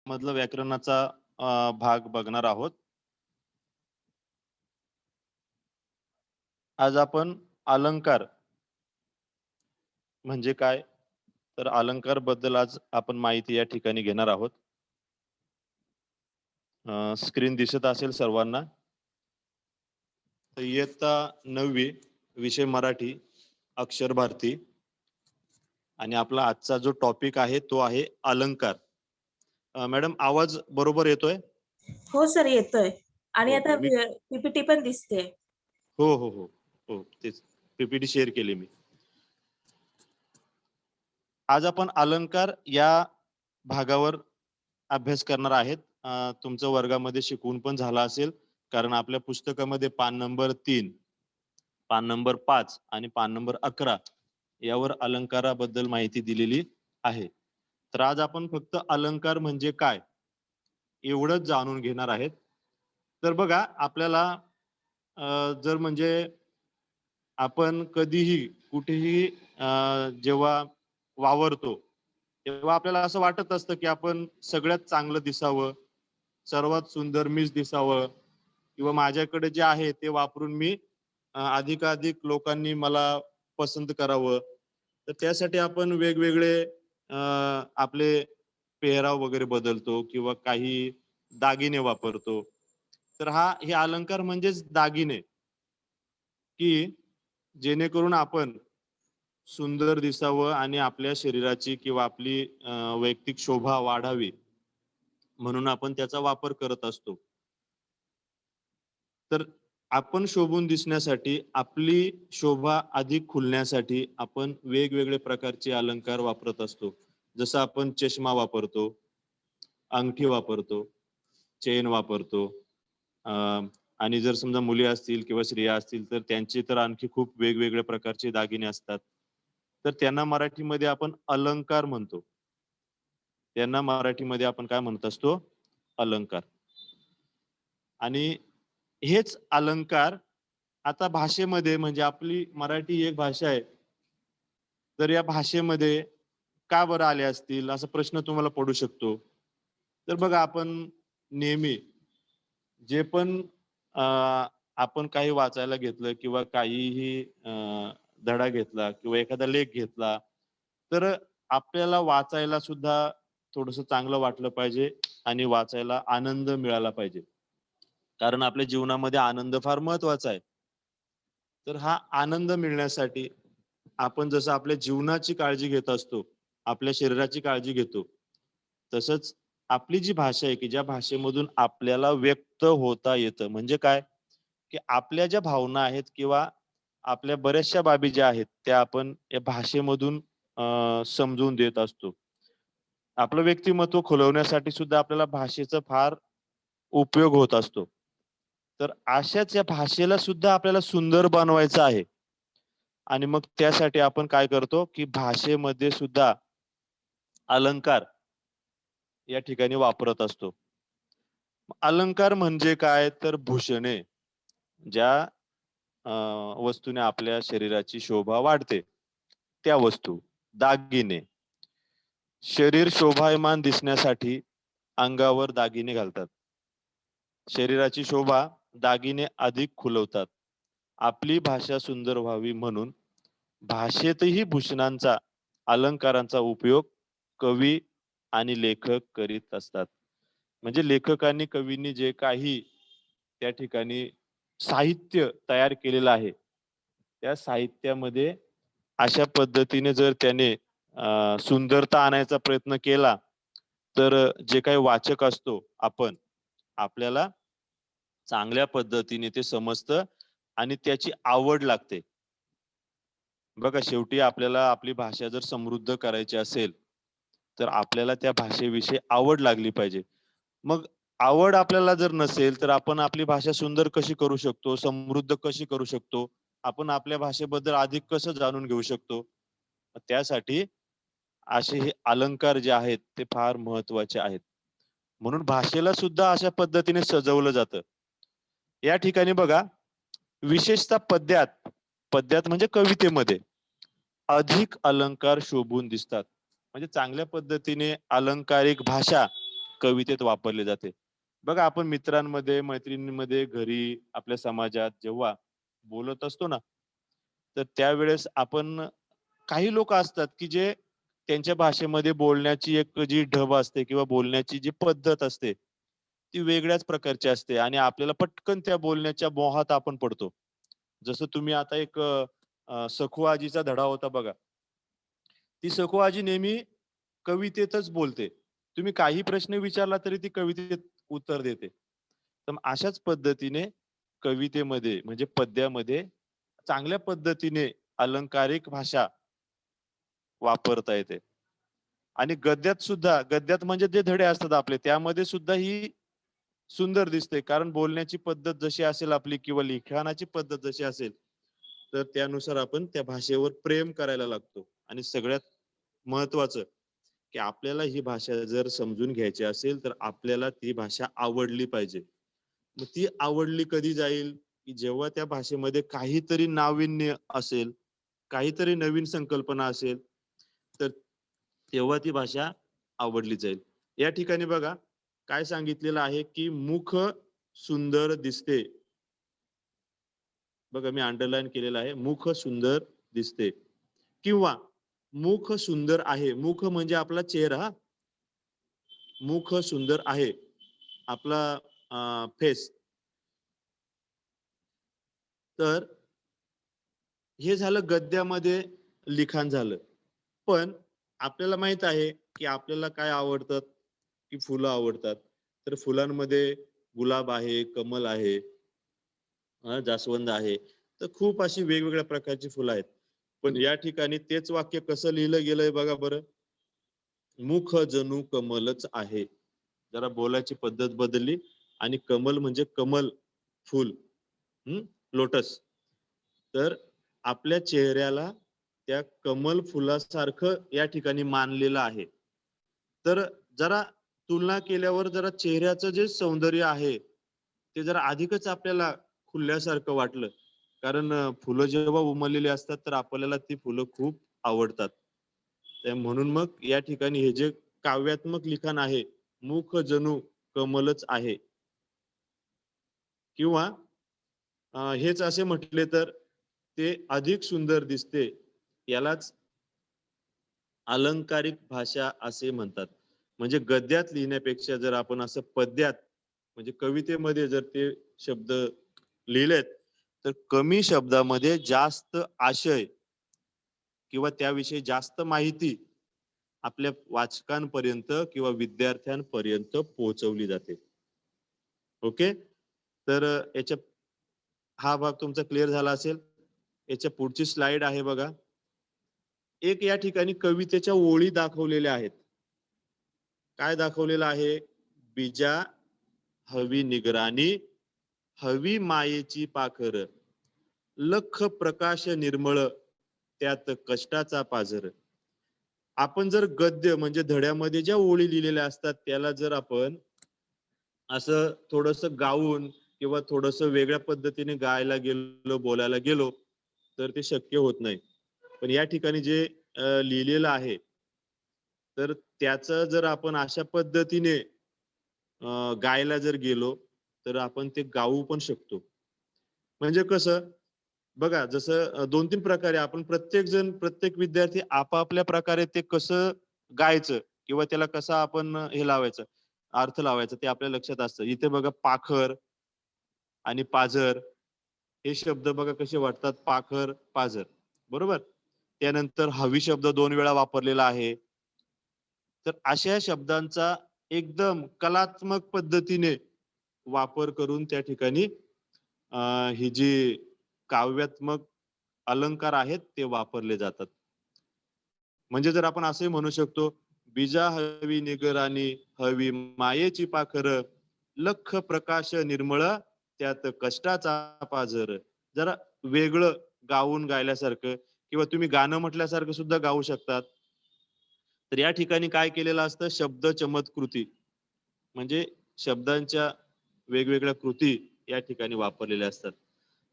मधलं व्याकरणाचा भाग बघणार आहोत. आज आपण अलंकार म्हणजे काय, तर अलंकार बद्दल आज आपण माहिती या ठिकाणी घेणार आहोत. स्क्रीन दिसत असेल सर्वांना. तर इयत्ता 9वी विषय मराठी, अक्षर भारती आणि आपला आजचा जो टॉपिक आहे तो आहे अलंकार. मॅडम आवाज बरोबर येतोय? हो सर येतोय आणि हो आता हो मी पीपीटी पण दिसते. हो हो हो हो तेच पीपीटी शेअर केली मी. आज आपण अलंकार या भागावर अभ्यास करणार आहेत. तुमचं वर्गामध्ये शिकवून पण झाला असेल, कारण आपल्या पुस्तकामध्ये पान नंबर 3, पान नंबर 5 आणि पान नंबर 11 यावर अलंकाराबद्दल माहिती दिलेली आहे. तर आज आपण फक्त अलंकार म्हणजे काय एवढंच जाणून घेणार आहेत. तर बघा आपल्याला जर म्हणजे आपण कधीही कुठेही जेव्हा वावरतो, तेव्हा आपल्याला असं वाटत असतं, की आपण सगळ्यात चांगलं दिसावं, सर्वात सुंदर मीच दिसावं किंवा माझ्याकडे जे आहे ते वापरून मी अधिकाधिक लोकांनी मला पसंत करावं. तर त्यासाठी आपण वेगवेगळे आपले पेहराव वगैरे बदलतो किंवा काही दागिने वापरतो. तर हे अलंकार म्हणजेच दागिने, की जेणेकरून आपण सुंदर दिसावं आणि आपल्या शरीराची किंवा आपली वैयक्तिक शोभा वाढावी म्हणून आपण त्याचा वापर करत असतो. तर आपण शोभून दिसण्यासाठी, आपली शोभा अधिक खुलण्यासाठी आपण वेगवेगळे प्रकारचे अलंकार वापरत असतो. जसं आपण चष्मा वापरतो, अंगठी वापरतो, चेन वापरतो. अ, आणि जर समजा मुली असतील किंवा स्त्रिया असतील तर त्यांचे तर आणखी खूप वेगवेगळ्या प्रकारचे दागिने असतात. तर त्यांना मराठीमध्ये आपण अलंकार म्हणतो. त्यांना मराठीमध्ये आपण काय म्हणत असतो? अलंकार. आणि हेच अलंकार आता भाषेमध्ये म्हणजे आपली मराठी एक भाषा आहे. तर या भाषेमध्ये का बरं आले असतील असा प्रश्न तुम्हाला पडू शकतो. तर बघा आपण नेहमी जे पण अ, आपण काही वाचायला घेतलं किंवा काहीही धडा घेतला किंवा एखादा लेख घेतला, तर आपल्याला वाचायला सुद्धा थोडंसं चांगलं वाटलं पाहिजे आणि वाचायला आनंद मिळाला पाहिजे. कारण आपल्या जीवनामध्ये आनंद फार महत्वाचा आहे. तर हा आनंद मिळण्यासाठी आपण जसं आपल्या जीवनाची काळजी घेत असतो, आपल्या शरीराची काळजी घेतो, तसंच आपली जी भाषा आहे, की ज्या भाषेमधून आपल्याला व्यक्त होता येतं. म्हणजे काय, की आपल्या ज्या भावना आहेत किंवा आपल्या बऱ्याचशा बाबी ज्या आहेत, त्या आपण या भाषेमधून समजून देत असतो. आपलं व्यक्तिमत्व खुलवण्यासाठी सुद्धा आपल्याला भाषेचा फार उपयोग होत असतो. तर अशाच या भाषेला सुद्धा आपल्याला सुंदर बनवायचं आहे आणि मग त्यासाठी आपण काय करतो, की भाषेमध्ये सुद्धा अलंकार या ठिकाणी वापरत असतो. अलंकार म्हणजे काय? तर भूषणे, ज्या अ, वस्तूने आपल्या शरीराची शोभा वाढते, त्या वस्तू. दागिने, शरीर शोभायमान दिसण्यासाठी अंगावर दागिने घालतात. शरीराची शोभा दागिने अधिक खुलवतात. आपली भाषा सुंदर व्हावी म्हणून भाषेतही भूषणांचा, अलंकारांचा उपयोग कवी आणि लेखक करीत असतात. म्हणजे लेखकांनी, कवींनी जे काही त्या ठिकाणी साहित्य तयार केलेलं आहे, त्या साहित्यामध्ये अशा पद्धतीने जर त्याने सुंदरता आणायचा प्रयत्न केला, तर जे काही वाचक असतो आपण, आपल्याला चांगल्या पद्धतीने ते समजतं आणि त्याची आवड लागते. बघा शेवटी आपल्याला आपली भाषा जर समृद्ध करायची असेल, तर आपल्याला त्या भाषेविषयी आवड लागली पाहिजे. मग आवड आपल्याला जर नसेल, तर आपण आपली भाषा सुंदर कशी करू शकतो, समृद्ध कशी करू शकतो, आपण आपल्या भाषेबद्दल अधिक कसं जाणून घेऊ शकतो. त्यासाठी असे हे अलंकार जे आहेत, ते फार महत्त्वाचे आहेत. म्हणून भाषेला सुद्धा अशा पद्धतीने सजवलं जातं. या ठिकाणी बघा, विशेषतः पद्यात, पद्यात म्हणजे कवितेमध्ये अधिक अलंकार शोभून दिसतात. म्हणजे चांगल्या पद्धतीने अलंकारिक भाषा कवितेत वापरले जाते. बघा आपण मित्रांमध्ये, मैत्रिणींमध्ये, घरी, आपल्या समाजात जेव्हा बोलत असतो ना, तर त्यावेळेस आपण काही लोक असतात, की जे त्यांच्या भाषेमध्ये बोलण्याची एक जी ढब असते किंवा बोलण्याची जी पद्धत असते, ती वेगळ्याच प्रकारची असते आणि आपल्याला पटकन त्या बोलण्याच्या मोहात आपण पडतो. जसं तुम्ही आता एक सखू आजीचा धडा होता बघा. ती सखू आजी नेहमी कवितेतच बोलते. तुम्ही काही प्रश्न विचारला तरी ती कवितेत उत्तर देते. तर मग अशाच पद्धतीने कवितेमध्ये म्हणजे पद्यामध्ये चांगल्या पद्धतीने अलंकारिक भाषा वापरता येते. आणि गद्यात सुद्धा गद्यात म्हणजे जे धडे असतात आपले त्यामध्ये सुद्धा ही सुंदर दिसते. कारण बोलण्याची पद्धत जशी असेल आपली किंवा लिखाणाची पद्धत जशी असेल, तर त्यानुसार आपण त्या भाषेवर प्रेम करायला लागतो. आणि सगळ्यात महत्त्वाचं, की आपल्याला ही भाषा जर समजून घ्यायची असेल, तर आपल्याला ती भाषा आवडली पाहिजे. मग ती आवडली कधी जाईल, की जेव्हा त्या भाषेमध्ये काहीतरी नाविन्य असेल, काहीतरी नवीन संकल्पना असेल, तर तेव्हा ती भाषा आवडली जाईल. या ठिकाणी बघा काय सांगितलेलं आहे, की मुख सुंदर दिसते. बघा मी अंडरलाईन केलेलं आहे. मुख सुंदर दिसते किंवा मुख सुंदर आहे. मुख म्हणजे आपला चेहरा हां. मुख सुंदर आहे. आपला फेस. तर हे झालं गद्यामध्ये लिखाण झालं. पण आपल्याला माहित आहे, की आपल्याला काय आवडतात, की फुलं आवडतात. तर फुलांमध्ये गुलाब आहे, कमल आहे, जास्वंद आहे. तर खूप अशी वेगवेगळ्या प्रकारची फुलं आहेत. पण या ठिकाणी तेच वाक्य कसं लिहिलं गेलंय बघा बरं. मुख जणू कमलच आहे. जरा बोलायची पद्धत बदलली आणि कमल म्हणजे कमल फूल, हं, लोटस. तर आपल्या चेहऱ्याला त्या कमल फुलासारखं या ठिकाणी मानलेलं आहे. तर जरा तुलना केल्यावर जरा चेहऱ्याचं जे सौंदर्य आहे, ते जरा अधिकच आपल्याला खुलल्यासारखं वाटलं. कारण फुलं जेव्हा उमललेली असतात, तर आपल्याला ती फुलं खूप आवडतात. म्हणून मग या ठिकाणी हे जे काव्यात्मक लिखाण आहे, मुख जणू कमलच आहे किंवा हेच असे म्हटले तर ते अधिक सुंदर दिसते. यालाच अलंकारिक भाषा असे म्हणतात. म्हणजे गद्यात लिहिण्यापेक्षा जर आपण असं पद्यात म्हणजे कवितेमध्ये जर ते शब्द लिहिलेत, तर कमी शब्दामध्ये जास्त आशय किंवा त्याविषयी जास्त माहिती आपल्या वाचकांपर्यंत किंवा विद्यार्थ्यांपर्यंत पोहोचवली जाते. ओके. तर याच्या हा भाग तुमचा क्लिअर झाला असेल. याच्या पुढची स्लाइड आहे बघा. एक या ठिकाणी कवितेच्या ओळी दाखवलेल्या आहेत. काय दाखवलेलं आहे? बीजा हवी निगराणी, हवी मायेची पाखर. लख प्रकाश निर्मळ, त्यात कष्टाचा पाझर. आपण जर गद्य म्हणजे धड्यामध्ये ज्या ओळी लिहिलेल्या असतात, त्याला जर आपण असं थोडंसं गाऊन किंवा थोडंसं वेगळ्या पद्धतीने गायला गेलो, बोलायला गेलो, तर ते शक्य होत नाही. पण या ठिकाणी जे लिहिलेलं आहे, तर त्याचं जर आपण अशा पद्धतीने गायला जर गेलो, तर आपण ते गाऊ पण शकतो. म्हणजे कसं, बघा जसं 2-3 प्रकारे आपण प्रत्येक जण, प्रत्येक विद्यार्थी आपापल्या प्रकारे ते कसं गायचं किंवा त्याला कसा आपण हे लावायचं, अर्थ लावायचा ते आपल्या लक्षात असतं. इथे बघा पाखर आणि पाझर हे शब्द बघा कसे वाटतात, पाखर, पाझर. बरोबर? त्यानंतर हवी शब्द 2 वेळा वापरलेला आहे. तर अशा शब्दांचा एकदम कलात्मक पद्धतीने वापर करून त्या ठिकाणी अ, ही जी काव्यात्मक अलंकार आहेत ते वापरले जातात. म्हणजे जर आपण असंही म्हणू शकतो, "बीजा हवी निगराणी, हवी मायेची पाखरं, लख प्रकाश निर्मळ, त्यात कष्टाचा पाझर." जरा वेगळं गाऊन गायल्यासारखं किंवा तुम्ही गाणं म्हटल्यासारखं सुद्धा गाऊ शकतात. तर या ठिकाणी काय केलेलं असतं, शब्द चमत्कृती म्हणजे शब्दांच्या वेगवेगळ्या कृती या ठिकाणी वापरलेल्या असतात.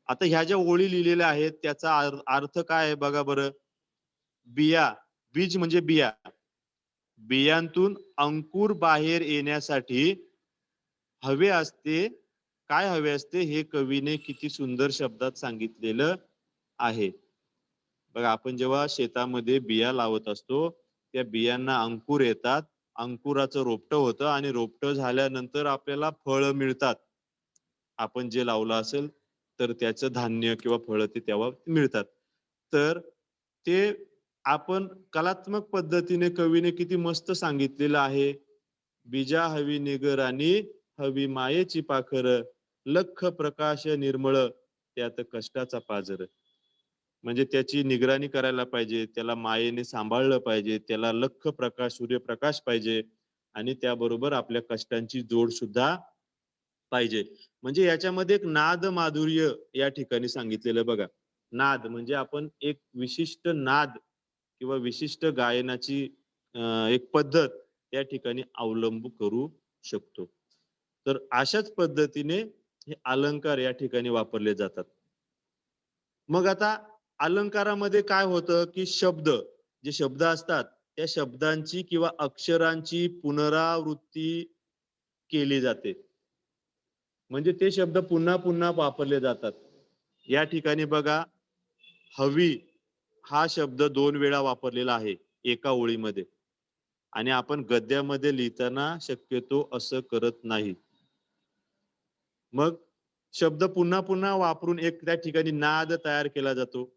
आता ह्या ज्या ओळी लिहिलेल्या आहेत त्याचा अर्थ काय आहे बघा बरं. बिया, बीज म्हणजे बिया. बियांतून अंकुर बाहेर येण्यासाठी हवे असते, काय हवे असते हे कवीने किती सुंदर शब्दात सांगितलेलं आहे. बघा, आपण जेव्हा शेतामध्ये बिया लावत असतो, त्या बियांना अंकुर येतात, अंकुराचं रोपटं होतं आणि रोपटं झाल्यानंतर आपल्याला फळं मिळतात. आपण जे लावलं असेल तर त्याचं धान्य किंवा फळं ते तेव्हा मिळतात. तर ते आपण कलात्मक पद्धतीने कवीने किती मस्त सांगितलेलं आहे. बीजा हवी निगरानी, हवी मायेची पाखर, लख प्रकाश निर्मळ, त्यात कष्टाचा पाजर. म्हणजे त्याची निगराणी करायला पाहिजे, त्याला मायेने सांभाळलं पाहिजे, त्याला लख प्रकाश, सूर्यप्रकाश पाहिजे आणि त्याबरोबर आपल्या कष्टांची जोड सुद्धा पाहिजे. म्हणजे याच्यामध्ये एक नाद माधुर्य या ठिकाणी सांगितलेलं बघा. नाद म्हणजे आपण एक विशिष्ट नाद किंवा विशिष्ट गायनाची एक पद्धत त्या ठिकाणी अवलंब करू शकतो. तर अशाच पद्धतीने हे अलंकार या ठिकाणी वापरले जातात. मग आता अलंकारामध्ये काय होतं, की जे शब्द असतात, त्या शब्दांची किंवा अक्षरांची पुनरावृत्ती केली जाते. म्हणजे ते शब्द पुन्हा-पुन्हा वापरले जातात. या ठिकाणी बघा, हवी हा शब्द 2 वेळा वापरलेला आहे एका ओळीमध्ये आणि आपण गद्यामध्ये लिहिताना शक्यतो असं करत नाही. मग शब्द पुन्हा-पुन्हा वापरून एक त्या ठिकाणी नाद तयार केला जातो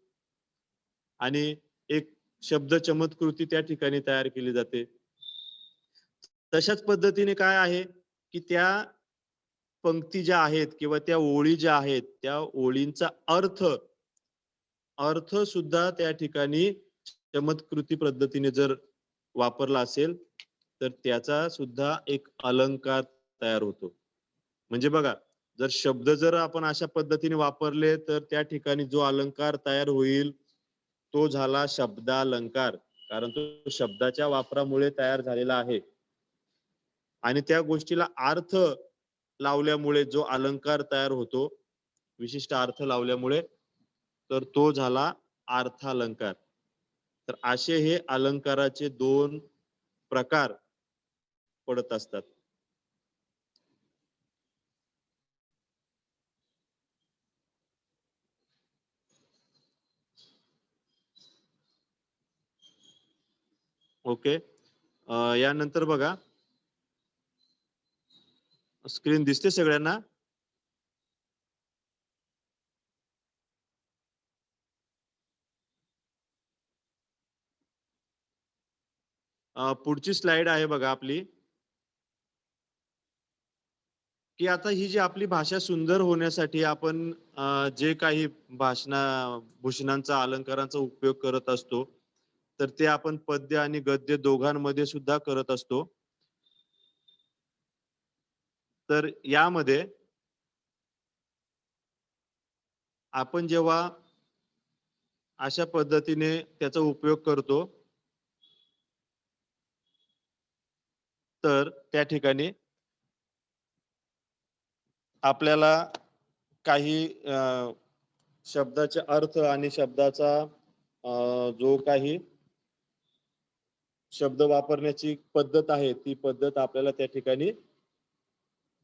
आणि एक शब्द चमत्कृती त्या ठिकाणी तयार केली जाते. तशाच पद्धतीने काय आहे, की त्या पंक्ती ज्या आहेत किंवा त्या ओळी ज्या आहेत, त्या ओळींचा अर्थ सुद्धा त्या ठिकाणी चमत्कृती पद्धतीने जर वापरला असेल, तर त्याचा सुद्धा एक अलंकार तयार होतो. म्हणजे बघा, जर आपण अशा पद्धतीने वापरले, तर त्या ठिकाणी जो अलंकार तयार होईल, तो झाला शब्दालंकार. कारण तो शब्दाच्या वापरामुळे तयार झालेला आहे. आणि त्या गोष्टीला अर्थ लावल्यामुळे जो अलंकार तयार होतो, विशिष्ट अर्थ लावल्यामुळे, तर तो झाला अर्थालंकार. तर असे हे अलंकाराचे 2 प्रकार पडत असतात. ओके. यानंतर बघा, स्क्रीन दिसते सगळ्यांना? पुढची स्लाईड आहे बघा आपली, की आता ही जी आपली भाषा सुंदर होण्यासाठी आपण जे काही भूषणांचा, अलंकारांचा उपयोग करत असतो, तर ते आपण पद्य आणि गद्य दोघांमध्ये सुद्धा करत असतो. तर यामध्ये आपण जेव्हा अशा पद्धतीने त्याचा उपयोग करतो, तर त्या ठिकाणी आपल्याला काही शब्दाचे अर्थ आणि शब्दाचा जो काही शब्द वापरण्याची पद्धत आहे, ती पद्धत आपल्याला त्या ठिकाणी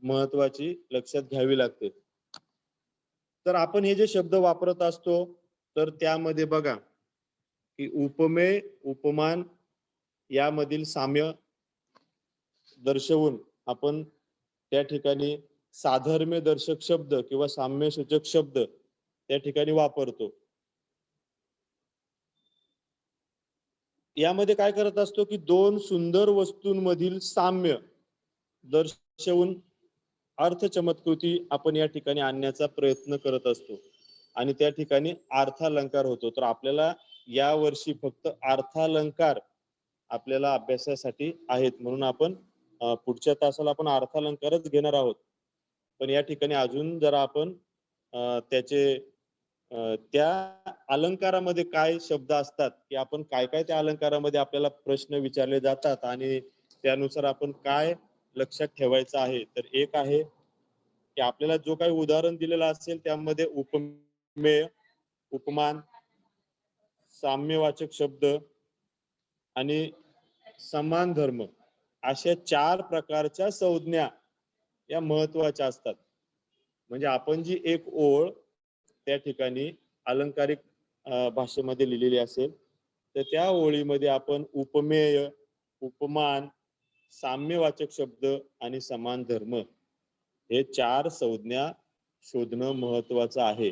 महत्त्वाची लक्षात घ्यावी लागते. तर आपण हे जे शब्द वापरत असतो, तर त्यामध्ये बघा, की उपमेय, उपमान यामधील साम्य दर्शवून आपण त्या ठिकाणी साधर्म्य दर्शक शब्द किंवा साम्यसूचक शब्द त्या ठिकाणी वापरतो. यामध्ये काय करत असतो, की 2 सुंदर वस्तूंमधील साम्य दर्शवून अर्थ चमत्कृती आपण या ठिकाणी आणण्याचा प्रयत्न करत असतो आणि त्या ठिकाणी अर्थालंकार होतो. तर आपल्याला या वर्षी फक्त अर्थालंकार आपल्याला अभ्यासासाठी आहेत, म्हणून आपण पुढच्या तासाला आपण अर्थालंकारच घेणार आहोत. पण या ठिकाणी अजून जरा आपण त्याचे त्या अलंकारामध्ये काय शब्द असतात, की आपण काय-काय त्या अलंकारामध्ये आपल्याला प्रश्न विचारले जातात आणि त्यानुसार आपण काय लक्षात ठेवायचं आहे. तर एक आहे, की आपल्याला जो काही उदाहरण दिलेलं असेल त्यामध्ये उपमेय, उपमान, साम्यवाचक शब्द आणि समान धर्म अशा 4 प्रकारच्या संज्ञा या महत्वाच्या असतात. म्हणजे आपण जी एक ओळ त्या ठिकाणी अलंकारिक भाषेमध्ये लिहिलेली असेल तर त्या ओळीमध्ये आपण उपमेय, उपमान, साम्यवाचक शब्द आणि समान धर्म हे 4 संज्ञा शोधणं महत्वाचं आहे.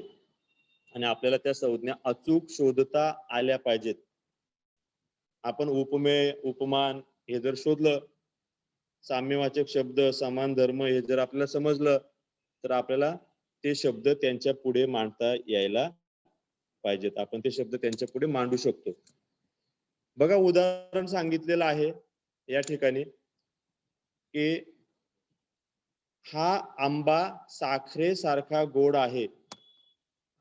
आणि आपल्याला त्या संज्ञा अचूक शोधता आल्या पाहिजेत. आपण उपमेय, उपमान हे जर शोधलं, साम्यवाचक शब्द, समान धर्म हे जर आपल्याला समजलं तर आपल्याला ते शब्द त्यांच्या पुढे मांडता यायला पाहिजेत. आपण ते शब्द त्यांच्या पुढे मांडू शकतो. बघा उदाहरण सांगितलेलं आहे या ठिकाणी की हा आंबा साखरेसारखा गोड आहे.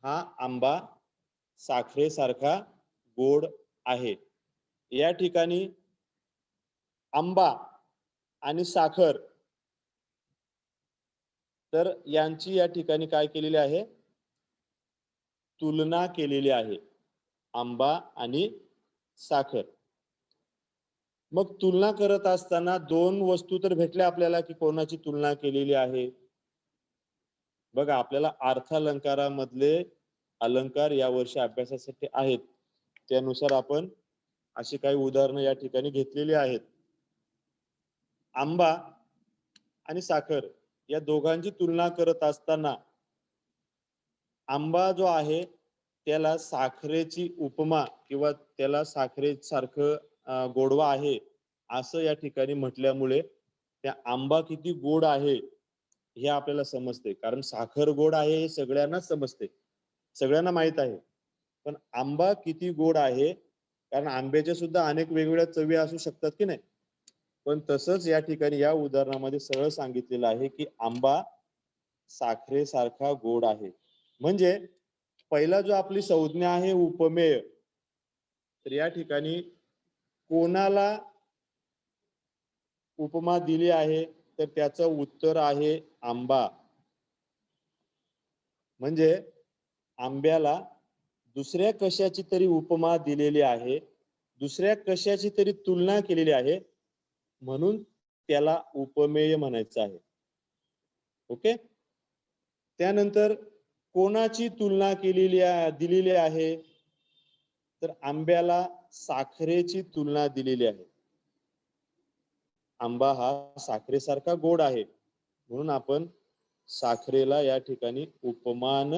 हा आंबा साखरेसारखा गोड आहे. या ठिकाणी आंबा आणि साखर तर यांची या ठिकाणी काय केलेली आहे? तुलना केलेली आहे. आंबा आणि साखर. मग तुलना करत असताना 2 वस्तू तर भेटल्या आपल्याला की कोणाची तुलना केलेली आहे. बघा आपल्याला अर्थालंकारामधले अलंकार या वर्षी अभ्यासासाठी आहेत. त्यानुसार आपण अशी काही उदाहरणं या ठिकाणी घेतलेली आहेत. आंबा आणि साखर या दोघांची तुलना करत असताना आंबा जो आहे त्याला साखरेची उपमा किंवा त्याला साखरेसारखं गोडवा आहे असं या ठिकाणी म्हटल्यामुळे त्या आंबा किती गोड आहे हे आपल्याला समजते. कारण साखर गोड आहे हे सगळ्यांनाच समजते, सगळ्यांना माहित आहे. पण आंबा किती गोड आहे, कारण आंब्याच्या सुद्धा अनेक वेगवेगळ्या चवी असू शकतात की नाही. पण तसंच या ठिकाणी या उदाहरणामध्ये सरळ सांगितलेलं आहे की आंबा साखरेसारखा गोड आहे. म्हणजे पहिला जो आपली संज्ञा आहे उपमेय, तर या ठिकाणी कोणाला उपमा दिली आहे तर त्याचं उत्तर आहे आंबा. म्हणजे आंब्याला दुसऱ्या कशाची तरी उपमा दिलेली आहे, दुसऱ्या कशाची तरी तुलना केलेली आहे, म्हणून त्याला उपमेय म्हणायचं आहे. ओके. त्यानंतर कोणाची तुलना दिलेली आहे तर आंब्याला साखरेची तुलना दिलेली आहे. आंबा हा साखरेसारखा गोड आहे म्हणून आपण साखरेला या ठिकाणी उपमान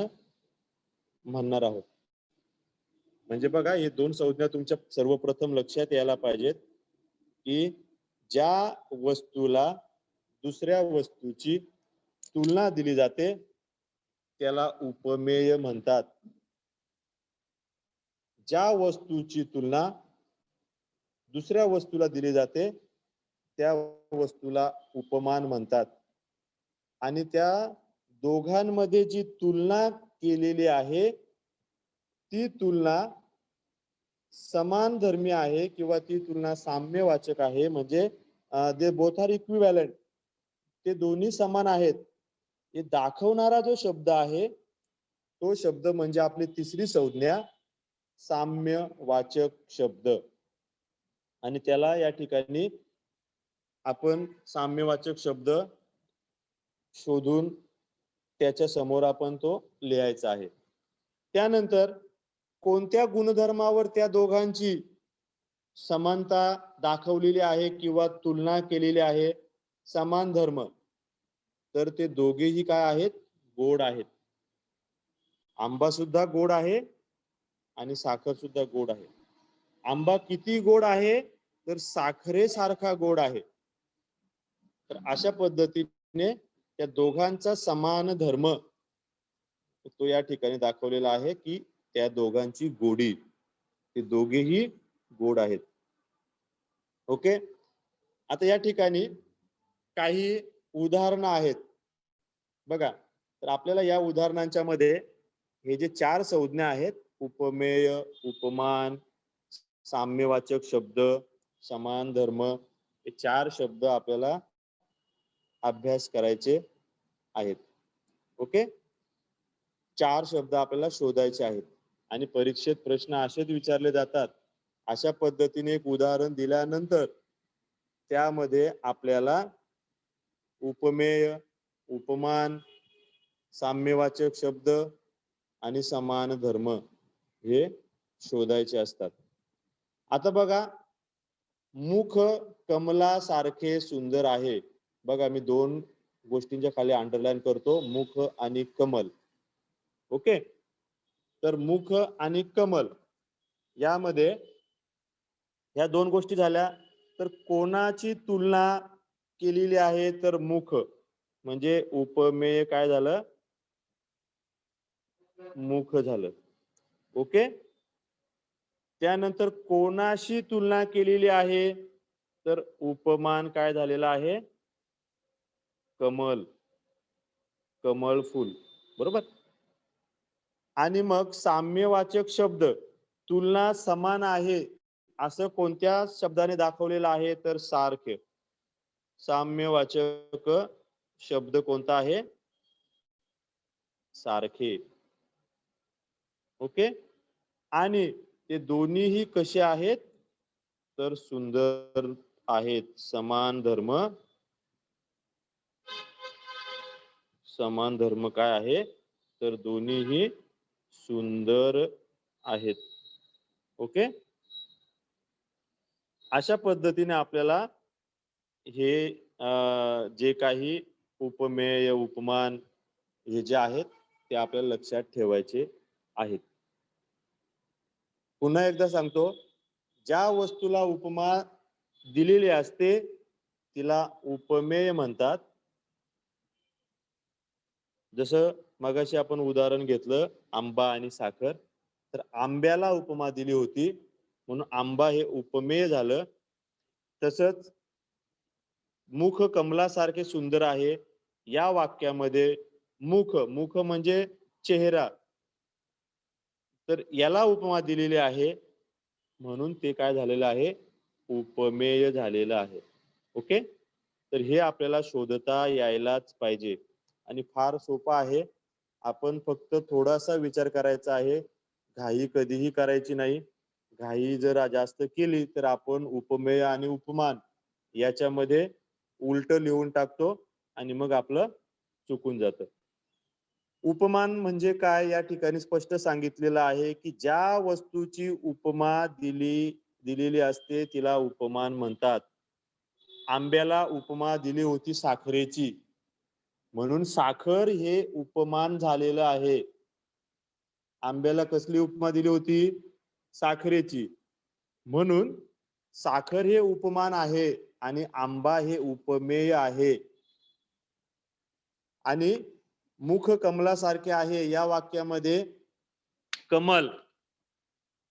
म्हणणार आहोत. म्हणजे बघा हे 2 संज्ञा तुमच्या सर्वप्रथम लक्षात यायला पाहिजेत की ज्या वस्तूला दुसऱ्या वस्तूची तुलना दिली जाते त्याला उपमेय म्हणतात. ज्या वस्तूची तुलना दुसऱ्या वस्तूला दिली जाते त्या वस्तूला उपमान म्हणतात. आणि त्या दोघांमध्ये जी तुलना केलेली आहे ती तुलना समान धर्मी आहे किंवा ती तुलना साम्यवाचक आहे. म्हणजे दे बोथ आर इक्विव्हॅलंट, ते दोन्ही समान आहेत हे दाखवणारा जो शब्द आहे तो शब्द म्हणजे आपली तिसरी संज्ञा साम्यवाचक शब्द. आणि त्याला या ठिकाणी आपण साम्यवाचक शब्द शोधून त्याच्या समोर आपण तो लिहायचा आहे. त्यानंतर कोणत्या गुणधर्मावर त्या दोघांची समानता दाखवलेली आहे किंवा तुलना केलेली आहे? समान धर्म. तर ते दोघेही काय आहेत? गोड आहेत. आंबा सुद्धा गोड आहे आणि साखर सुद्धा गोड आहे. आंबा किती गोड आहे तर साखरेसारखा गोड आहे. तर अशा पद्धतीने त्या दोघांचा समान धर्म तो या ठिकाणी दाखवलेला आहे की त्या दोघांची गोडी, ते दोघेही गोड आहेत. ओके. आता या ठिकाणी काही उदाहरणं आहेत बघा. तर आपल्याला या उदाहरणांच्या मध्ये हे जे 4 संज्ञा आहेत उपमेय, उपमान, साम्यवाचक शब्द, समान धर्म हे 4 शब्द आपल्याला अभ्यास करायचे आहेत. ओके. 4 शब्द आपल्याला शोधायचे आहेत आणि परीक्षेत प्रश्न असेच विचारले जातात. अशा पद्धतीने एक उदाहरण दिल्यानंतर त्यामध्ये आपल्याला उपमेय, उपमान, साम्यवाचक शब्द आणि समान धर्म हे शोधायचे असतात. आता बघा, मुख कमलासारखे सुंदर आहे. बघा, मी दोन गोष्टींच्या खाली अंडरलाईन करतो, मुख आणि कमल. ओके. तर मुख आणि कमल यामध्ये ह्या दोन गोष्टी झाल्या. तर कोणाची तुलना केलेली आहे? तर मुख, म्हणजे उपमेय काय झालं? मुख झालं. ओके. त्यानंतर कोणाशी तुलना केलेली आहे? तर उपमान काय झालेला आहे? कमल, कमळ फूल. बरोबर. आणि मग साम्यवाचक शब्द, तुलना समान आहे असं कोणत्या शब्दाने दाखवलेलं आहे? तर सारखे. साम्यवाचक शब्द कोणता आहे? सारखे. ओके. आणि ते दोन्हीही कसे आहेत? तर सुंदर आहेत. समान धर्म, समान धर्म काय आहे? तर दोन्हीही सुंदर आहेत. ओके. अशा पद्धतीने आपल्याला हे जे काही उपमेय, उपमान हे जे आहेत ते आपल्याला लक्षात ठेवायचे आहेत. पुन्हा एकदा सांगतो, ज्या वस्तूला उपमा दिलेली असते तिला उपमेय म्हणतात. जसं मगाशी आपण उदाहरण घेतलं आंबा आणि साखर, तर आंब्याला उपमा दिली होती म्हणून आंबा हे उपमेय झालं. तसंच मुख कमलासारखे सुंदर आहे या वाक्यामध्ये मुख, मुख म्हणजे चेहरा, तर याला उपमा दिलेली आहे म्हणून ते काय झालेलं आहे? उपमेय झालेलं आहे. ओके. तर हे आपल्याला शोधता यायलाच पाहिजे आणि फार सोपं आहे. आपण फक्त थोडासा विचार करायचा आहे. घाई कधीही करायची नाही. घाई जर जास्त केली तर आपण उपमेय आणि उपमान याच्यामध्ये उलट लिहून टाकतो आणि मग आपलं चुकून जातं. उपमान म्हणजे काय? या ठिकाणी स्पष्ट सांगितलेलं आहे की ज्या वस्तूची उपमा दिलेली असते तिला उपमान म्हणतात. आंब्याला उपमा दिली होती साखरेची म्हणून साखर हे उपमान झालेलं आहे. आंब्याला कसली उपमा दिली होती? साखरेची. म्हणून साखर हे उपमान आहे आणि आंबा हे उपमेय आहे. आणि मुख कमलासारखे आहे या वाक्यामध्ये कमल,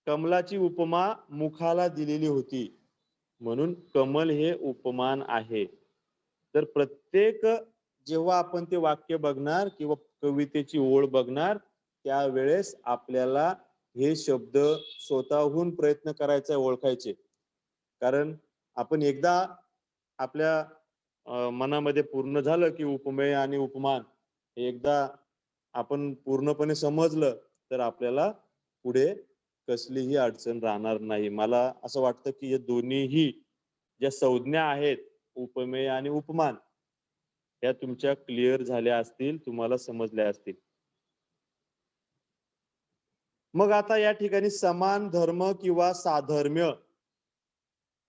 कमलाची उपमा मुखाला दिलेली होती म्हणून कमल हे उपमान आहे. तर प्रत्येक जेव्हा आपण ते वाक्य बघणार किंवा कवितेची ओळ बघणार त्यावेळेस आपल्याला हे शब्द स्वतःहून प्रयत्न करायचा ओळखायचे. कारण आपण एकदा आपल्या मनामध्ये पूर्ण झालं की उपमेय आणि उपमान एकदा आपण पूर्णपणे समजलं तर आपल्याला पुढे कसलीही अडचण राहणार नाही. मला असं वाटतं की हे दोन्हीही ज्या संज्ञा आहेत उपमेय आणि उपमान या तुमच्या क्लिअर झाल्या असतील, तुम्हाला समजल्या असतील. मग आता या ठिकाणी समान धर्म किंवा साधर्म्य,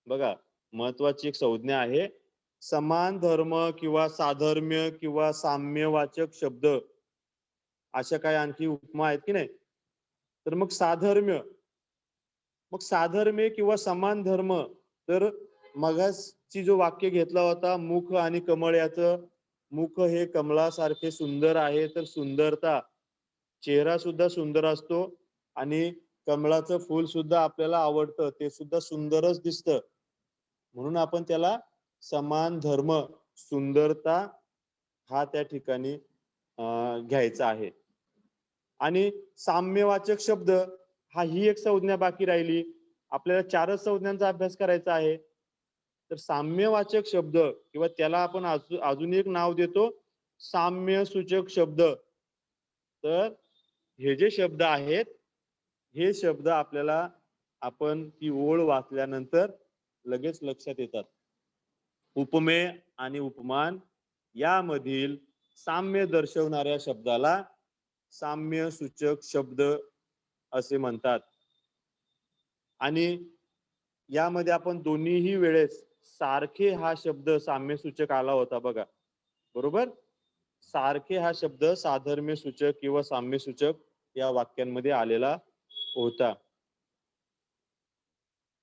बघा महत्वाची एक संज्ञा आहे. समान धर्म किंवा साधर्म्य किंवा साम्यवाचक शब्द अशा काही आणखी उपमा आहेत की नाही? तर मग साधर्म्य, मग साधर्म्य किंवा समान धर्म, तर मगाची जो वाक्य घेतला होता मुख आणि कमळ याचं, मुख हे कमलासारखे सुंदर आहे तर सुंदरता, चेहरा सुद्धा सुंदर असतो आणि कमळाचं फूल सुद्धा आपल्याला आवडतं, ते सुद्धा सुंदरच दिसतं म्हणून आपण त्याला समान धर्म, सुंदरता हा त्या ठिकाणी घ्यायचा आहे. आणि साम्यवाचक शब्द हा ही एक संज्ञा बाकी राहिली. आपल्याला चारच संज्ञांचा अभ्यास करायचा आहे. तर साम्यवाचक शब्द किंवा त्याला आपण अजून एक नाव देतो साम्यसूचक शब्द. तर हे जे शब्द आहेत हे शब्द आपल्याला आपण ती ओळ वाचल्यानंतर लगेच लक्षात येतात. उपमेय आणि उपमान यामधील साम्य दर्शवणाऱ्या शब्दाला साम्य सूचक शब्द असे म्हणतात. आणि यामध्ये आपण दोन्हीही वेळेस सारखे हा शब्द साम्यसूचक आला होता बघा, बरोबर. सारखे हा शब्द साधर्म्य सूचक किंवा साम्य सूचक या वाक्यांमध्ये आलेला होता.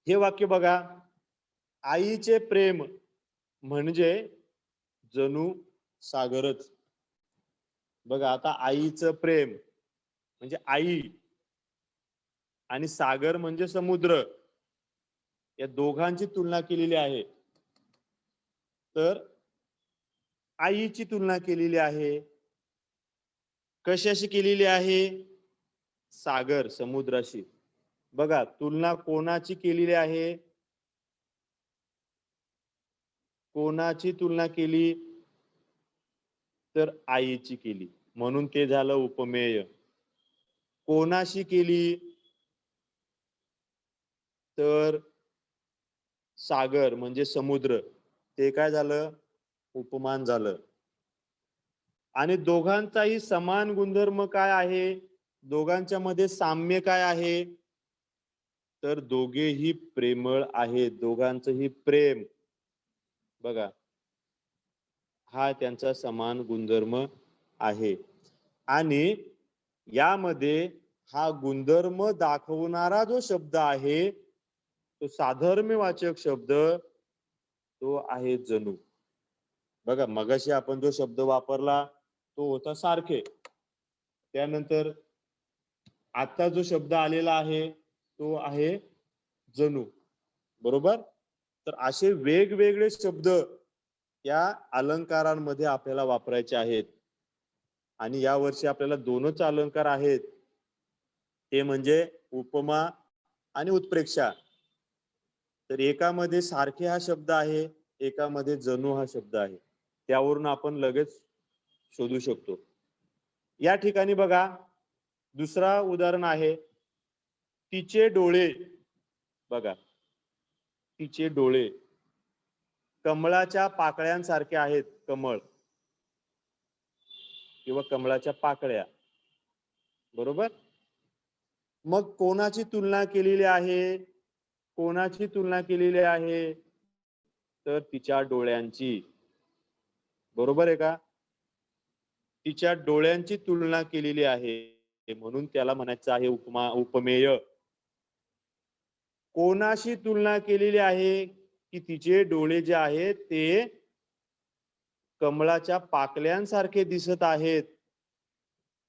हे वाक्य बघा, आईचे प्रेम म्हणजे जणू सागरच. बघा आता आईचं प्रेम म्हणजे आई आणि सागर म्हणजे समुद्र, या दोघांची तुलना केलेली आहे. तर आईची तुलना केलेली आहे, कशाशी केलेली आहे? सागर समुद्राशी. बघा तुलना कोणाची केलेली आहे? कोणाची तुलना केली? तर आईची केली, म्हणून ते झालं उपमेय. कोणाशी केली? तर सागर म्हणजे समुद्र, ते काय झालं? उपमान झालं. आणि दोघांचाही समान गुणधर्म काय आहे? दोघांच्या मध्ये साम्य काय आहे? तर दोघेही प्रेमळ आहेत, दोघांचंही प्रेम. बघा हा त्यांचा समान गुणधर्म आहे. आणि यामध्ये हा गुणधर्म दाखवणारा जो शब्द आहे तो साधर्म्यवाचक शब्द, तो आहे जणू. बघा मगाशी आपण जो शब्द वापरला तो होता सारखे. त्यानंतर आता जो शब्द आलेला आहे तो आहे जणू, बरोबर. तर असे वेगवेगळे शब्द या अलंकारांमध्ये आपल्याला वापरायचे आहेत. आणि या वर्षी आपल्याला दोनच अलंकार आहेत, ते म्हणजे उपमा आणि उत्प्रेक्षा. तर एकामध्ये सारखे हा शब्द आहे, एकामध्ये जणू हा शब्द आहे. त्यावरून आपण लगेच शोधू शकतो. या ठिकाणी बघा दुसरा उदाहरण आहे, तिचे डोळे. बघा तिचे डोळे कमळाच्या पाकळ्यांसारखे आहेत. कमळ किंवा कमळाच्या पाकळ्या, बरोबर. मग कोणाची तुलना केलेली आहे? कोणाची तुलना केलेली आहे? तर तिच्या डोळ्यांची, बरोबर आहे का? तिच्या डोळ्यांची तुलना केलेली आहे, म्हणून त्याला म्हणायचं आहे उपमा, उपमेय. कोणाशी तुलना केलेली आहे? की तिचे डोळे जे आहेत ते कमळाच्या पाकळ्यांसारखे दिसत आहेत.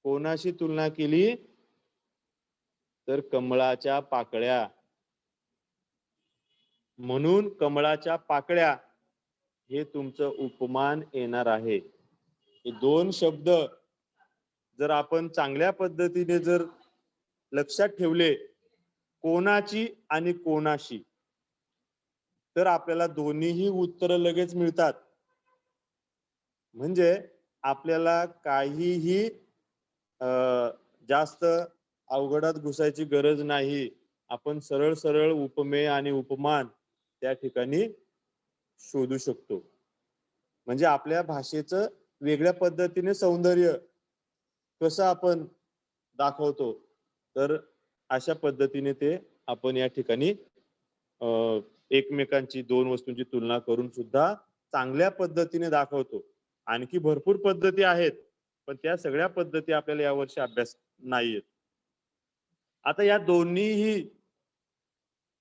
कोणाशी तुलना केली? तर कमळाच्या पाकळ्या. म्हणून कमळाच्या पाकळ्या हे तुमचं उपमान येणार आहे. हे दोन शब्द जर आपण चांगल्या पद्धतीने जर लक्षात ठेवले, कोणाची आणि कोणाशी, तर आपल्याला दोन्हीही उत्तर लगेच मिळतात. म्हणजे आपल्याला काहीही जास्त अवघडात घुसायची गरज नाही. आपण सरळ सरळ उपमेय आणि उपमान त्या ठिकाणी शोधू शकतो. म्हणजे आपल्या भाषेचं वेगळ्या पद्धतीने सौंदर्य कसं आपण दाखवतो, तर अशा पद्धतीने ते आपण या ठिकाणी एकमेकांची, दोन वस्तूंची तुलना करून सुद्धा चांगल्या पद्धतीने दाखवतो. आणखी भरपूर पद्धती आहेत, पण त्या सगळ्या पद्धती आपल्याला यावर्षी अभ्यास नाहीयेत. आता या दोन्हीही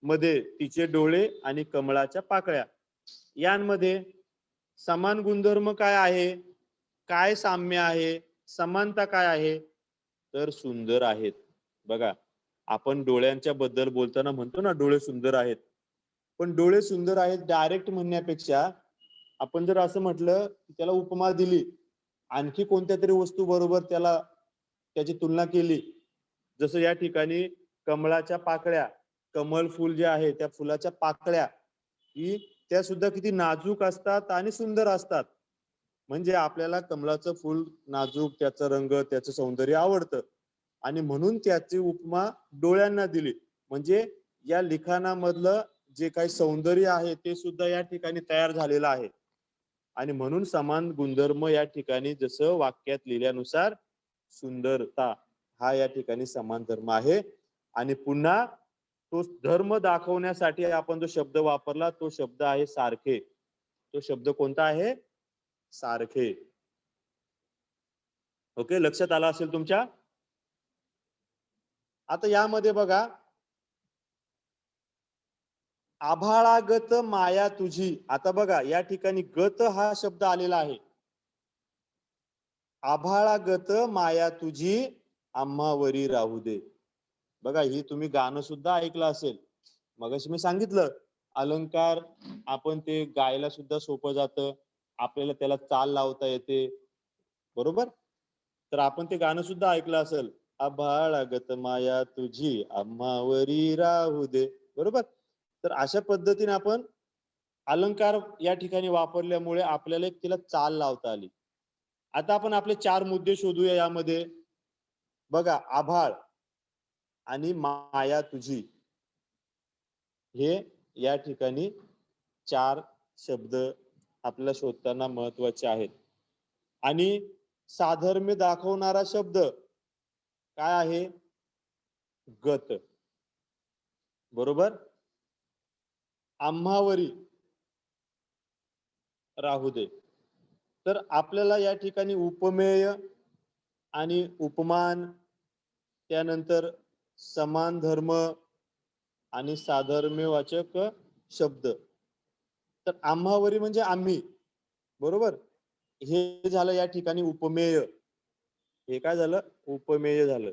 मध्ये तिचे डोळे आणि कमळाच्या पाकळ्या यांमध्ये समान गुणधर्म काय आहे? काय साम्य आहे? समानता काय आहे? तर सुंदर आहेत. बघा आपण डोळ्यांच्या बद्दल बोलताना म्हणतो ना, डोळे सुंदर आहेत. पण डोळे सुंदर आहेत डायरेक्ट म्हणण्यापेक्षा आपण जर असं म्हटलं, त्याला उपमा दिली, आणखी कोणत्या तरी वस्तू बरोबर त्याला त्याची तुलना केली, जसं या ठिकाणी कमळाच्या पाकळ्या, कमळ फुल जे आहे त्या फुलाच्या पाकळ्या ही त्या सुद्धा किती नाजूक असतात आणि सुंदर असतात. म्हणजे आपल्याला कमळाचं फुल नाजूक, त्याचा रंग, त्याचं सौंदर्य आवडतं आणि म्हणून त्याची उपमा डोळ्यांना दिली. म्हणजे या लिखाणामधलं जे काही सौंदर्य आहे ते सुद्धा या ठिकाणी तयार झालेलं आहे. आणि म्हणून समान गुणधर्म या ठिकाणी जसं वाक्यात लिहिल्यानुसार सुंदरता हा या ठिकाणी समान धर्म आहे. आणि पुन्हा तो धर्म दाखवण्यासाठी आपण जो शब्द वापरला तो शब्द आहे सारखे. तो शब्द कोणता आहे? सारखे. ओके, लक्षात आला असेल तुमच्या. आता यामध्ये बघा, आभाळागत माया तुझी. आता बघा या ठिकाणी गत हा शब्द आलेला आहे. आभाळागत माया तुझी आम्हावरी राहू दे. बघा ही तुम्ही गाणं सुद्धा ऐकलं असेल. मगाशी मी सांगितलं अलंकार आपण ते गायला सुद्धा सोपं जातं, आपल्याला त्याला चाल लावता येते, बरोबर. तर आपण ते गाणं सुद्धा ऐकलं असेल, आभाळागत माया तुझी आम्हावरी राहू दे, बरोबर. तर अशा पद्धतीने आपण अलंकार या ठिकाणी वापरल्यामुळे आपल्याला एक तिला चाल लावता आली. आता आपण आपले 4 मुद्दे शोधूया यामध्ये. बघा, आभाळ आणि माया तुझी हे या ठिकाणी 4 शब्द आपल्याला शोधताना महत्वाचे आहेत. आणि साधर्म्य दाखवणारा शब्द काय आहे? गत, बरोबर. आम्हावरी राहू दे. तर आपल्याला या ठिकाणी उपमेय आणि उपमान, त्यानंतर समान धर्म आणि साधर्म्यवाचक शब्द. तर आम्हावरी म्हणजे आम्ही, बरोबर. हे झालं या ठिकाणी उपमेय. हे काय झालं? उपमेय झालं.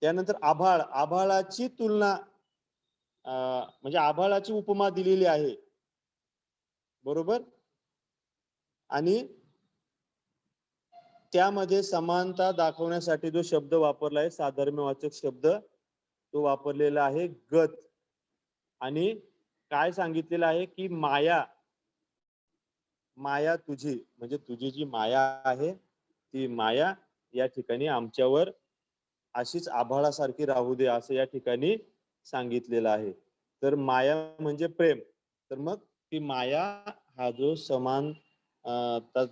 त्यानंतर आभाळ, आभाळाची तुलना म्हणजे आभाळाची उपमा दिलेली आहे, बरोबर. आणि त्यामध्ये समानता दाखवण्यासाठी जो शब्द वापरला आहे साधर्म्यवाचक शब्द, तो वापरलेला आहे गत. आणि काय सांगितलेलं आहे की माया, माया तुझी म्हणजे तुझी जी माया आहे ती माया या ठिकाणी आमच्यावर अशीच आभाळासारखी राहू दे असं या ठिकाणी सांगितलेलं आहे. तर माया म्हणजे प्रेम. तर मग ती माया हा जो समान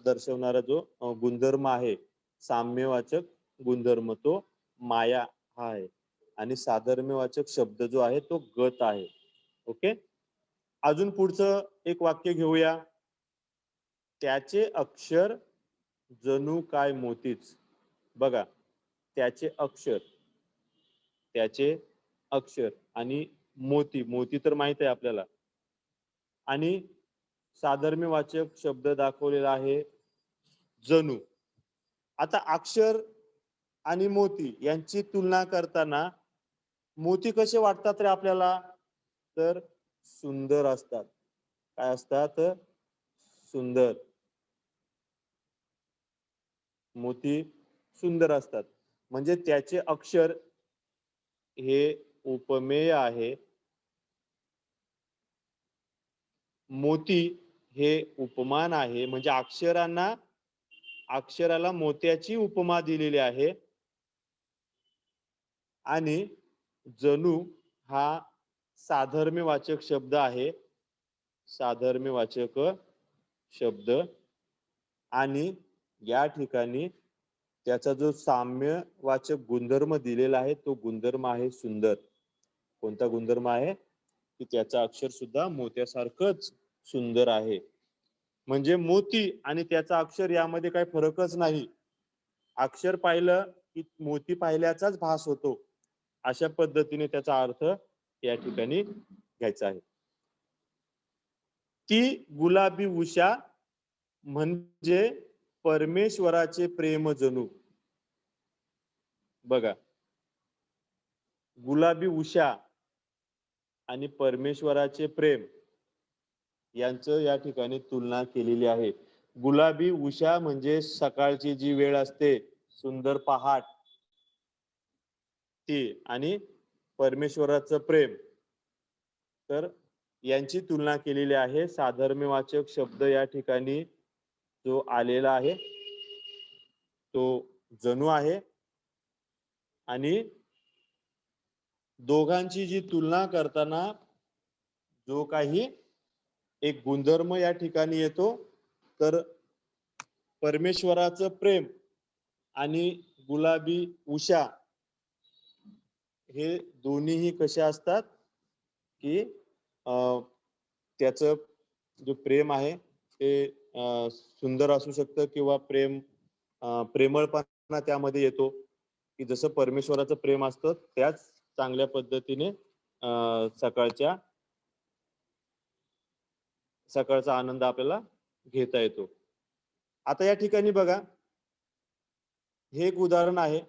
दर्शवणारा जो गुणधर्म आहे, साम्यवाचक गुणधर्म, तो माया हा आहे. आणि साधर्म्यवाचक शब्द जो आहे तो गत आहे. ओके. अजून पुढचं एक वाक्य घेऊया. त्याचे अक्षर जणू काय मोतीच. बघा, त्याचे अक्षर, त्याचे अक्षर आणि मोती, मोती तर माहित आहे आपल्याला. आणि साधर्म्यवाचक शब्द दाखवलेला आहे जणू. आता अक्षर आणि मोती यांची तुलना करताना मोती कसे वाटतात रे आपल्याला? तर सुंदर असतात. काय असतात? सुंदर. मोती सुंदर असतात. म्हणजे त्याचे अक्षर हे उपमेय आहे, मोती हे उपमान आहे. म्हणजे अक्षराला मोत्याची उपमा दिलेली आहे. आणि जणू हा साधर्म्यवाचक शब्द आहे, साधर्म्यवाचक शब्द. आणि या ठिकाणी त्याचा जो साम्यवाचक गुणधर्म दिलेला आहे तो गुणधर्म आहे सुंदर. कोणता गुणधर्म आहे? की त्याचा अक्षर सुद्धा मोत्यासारखंच सुंदर आहे. म्हणजे मोती आणि त्याचा अक्षर यामध्ये काही फरकच नाही. अक्षर पाहिलं की मोती पाहिल्याचाच भास होतो. अशा पद्धतीने त्याचा अर्थ या ठिकाणी घ्यायचा आहे. ती गुलाबी उषा म्हणजे परमेश्वराचे प्रेम जणू. बघा, गुलाबी उषा आणि परमेश्वराचे प्रेम यांचं या ठिकाणी तुलना केलेली आहे. गुलाबी उषा म्हणजे सकाळची जी वेळ असते, सुंदर पहाट, ती. आणि परमेश्वराचं प्रेम, तर यांची तुलना केलेली आहे. साधर्म्यवाचक शब्द या ठिकाणी जो आलेला आहे तो जणू आहे. आणि दोघांची जी तुलना करताना जो काही एक गुणधर्म या ठिकाणी येतो, तर परमेश्वराचं प्रेम आणि गुलाबी उषा हे दोन्हीही कसे असतात, की त्याचं जो प्रेम आहे ते सुंदर असू शकतं किंवा प्रेमळपणा त्यामध्ये येतो, की जसं परमेश्वराचं प्रेम असतं त्याच चांगल्या पद्धतीने सकाळच्या सकाळचा आनंद आपल्याला घेता येतो. आता या ठिकाणी बघा, हे एक उदाहरण आहे.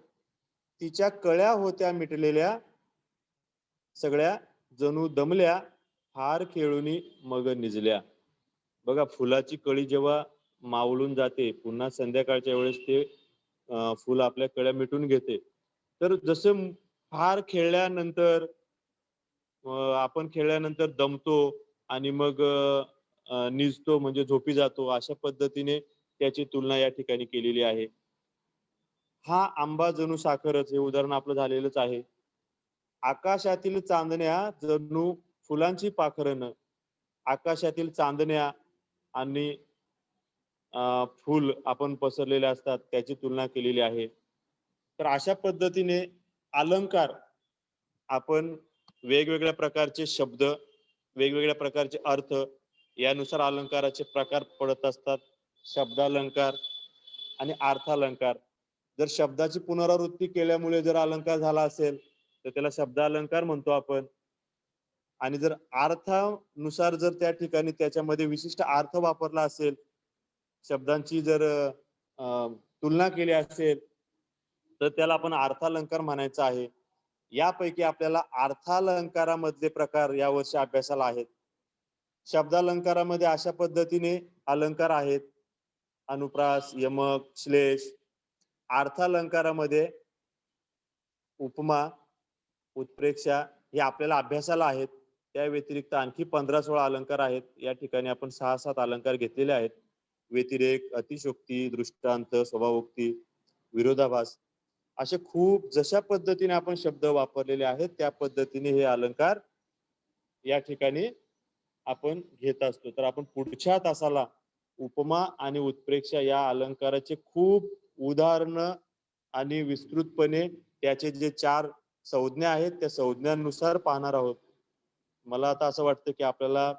तिच्या कळ्या होत्या मिटलेल्या, सगळ्या जणू दमल्या, हार खेळूनी मग निजल्या. बघा फुलाची कळी जेव्हा मावळून जाते, पुन्हा संध्याकाळच्या वेळेस ते फुल आपल्या कळ्या मिटून घेते. तर जसं फार खेळल्यानंतर आपण खेळल्यानंतर दमतो आणि मग निजतो म्हणजे झोपी जातो. अशा पद्धतीने त्याची तुलना या ठिकाणी केलेली आहे. हा आंबा जणू साखरच हे उदाहरण आपलं झालेलंच आहे. आकाशातील चांदण्या जणू फुलांची पाखरं. आकाशातील चांदण्या आणि फूल आपण पसरलेले असतात त्याची तुलना केलेली आहे. तर अशा पद्धतीने अलंकार आपण वेगवेगळ्या प्रकारचे शब्द, वेगवेगळ्या प्रकारचे अर्थ यानुसार अलंकाराचे प्रकार पडत असतात. शब्दालंकार आणि अर्थालंकार. जर शब्दाची पुनरावृत्ती केल्यामुळे जर अलंकार झाला असेल, तर त्याला शब्दालंकार म्हणतो आपण. आणि जर अर्थानुसार जर त्या ठिकाणी त्याच्यामध्ये विशिष्ट अर्थ वापरला असेल, शब्दांची जर तुलना केली असेल, तर त्याला आपण अर्थालंकार म्हणायचं आहे. यापैकी आपल्याला अर्थालंकारामधले प्रकार यावर्षी अभ्यासाला आहेत. शब्दालंकारामध्ये अशा पद्धतीने अलंकार आहेत. अनुप्रास, यमक, श्लेष. अर्थालंकारामध्ये उपमा, उत्प्रेक्षा हे आपल्याला अभ्यासाला आहेत. त्या व्यतिरिक्त आणखी 15-16 अलंकार आहेत. या ठिकाणी आपण 6-7 अलंकार घेतलेले आहेत. व्यतिरेक, अतिशयोक्ती, दृष्टांत, स्वभावोक्ती, विरोधाभास असे खूप जशा पद्धतीने आपण शब्द वापरलेले आहेत त्या पद्धतीने हे अलंकार या ठिकाणी आपण घेत असतो. तर आपण पुढच्या तासाला उपमा आणि उत्प्रेक्षा या अलंकाराचे खूप उदाहरणं आणि विस्तृतपणे त्याचे जे 4 संज्ञा आहेत त्या संज्ञांनुसार पाहणार आहोत. मला आता असं वाटतं की आपल्याला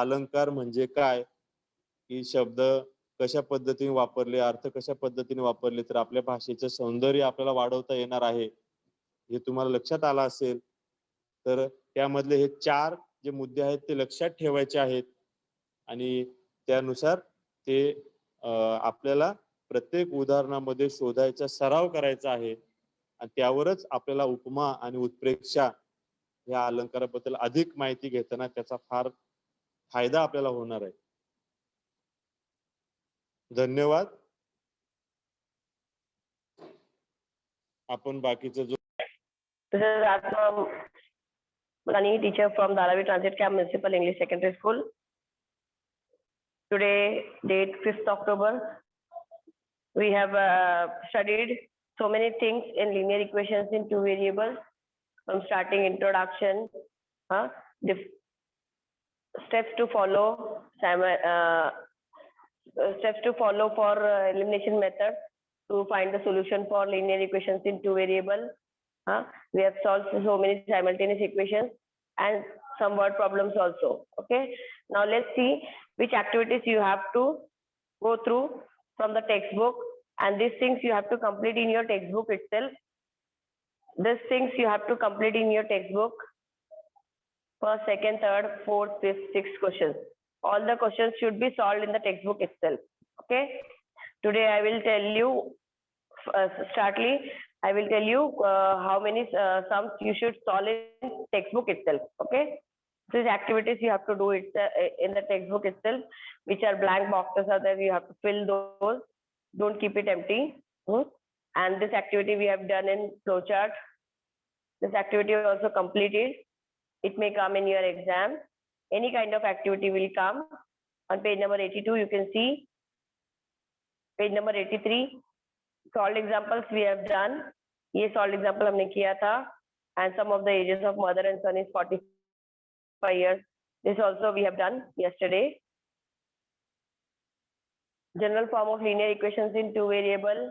अलंकार म्हणजे काय, की शब्द कशा पद्धतीने वापरले, अर्थ कशा पद्धतीने वापरले तर आपल्या भाषेचं सौंदर्य आपल्याला वाढवता येणार आहे, हे तुम्हाला लक्षात आलं असेल. तर त्यामधले हे 4 जे मुद्दे आहेत ते लक्षात ठेवायचे आहेत आणि त्यानुसार ते आपल्याला प्रत्येक उदाहरणामध्ये शोधायचा सराव करायचा आहे आणि त्यावरच आपल्याला उपमा आणि उत्प्रेक्षा या अलंकाराबद्दल अधिक माहिती घेताना त्याचा फार फायदा आपल्याला होणार आहे. धन्यवाद. आपण बाकीचं जो This is Atma Mulani, teacher from Dharavi Transit Camp Municipal English Secondary School. Today, date 5th October, we have studied so many things in linear equations in two variables, from starting introduction, steps to follow, steps to follow for elimination method to find the solution for linear equations in two variable. We have solved so many simultaneous equations and some word problems also. Okay. Now let's see which activities you have to go through from the textbook, and these things you have to complete in your textbook itself. These things you have to complete in your textbook. First, second, third, fourth, fifth, sixth questions. All the questions should be solved in the textbook itself. Okay. Today I will tell you, I will tell you how many sums you should solve in textbook itself. Okay. These activities you have to do it in the textbook itself, which are blank boxes are there. You have to fill those. Don't keep it empty. And this activity we have done in flowchart. This activity is also completed. It may come in your exam. Any kind of activity will come. On page number 82, you can see. Page number 83. Solved examples we have done. ये solved example हमने किया था. and sum of the ages of mother and son is 45 years. This also we have done yesterday. General form of linear equations in two variable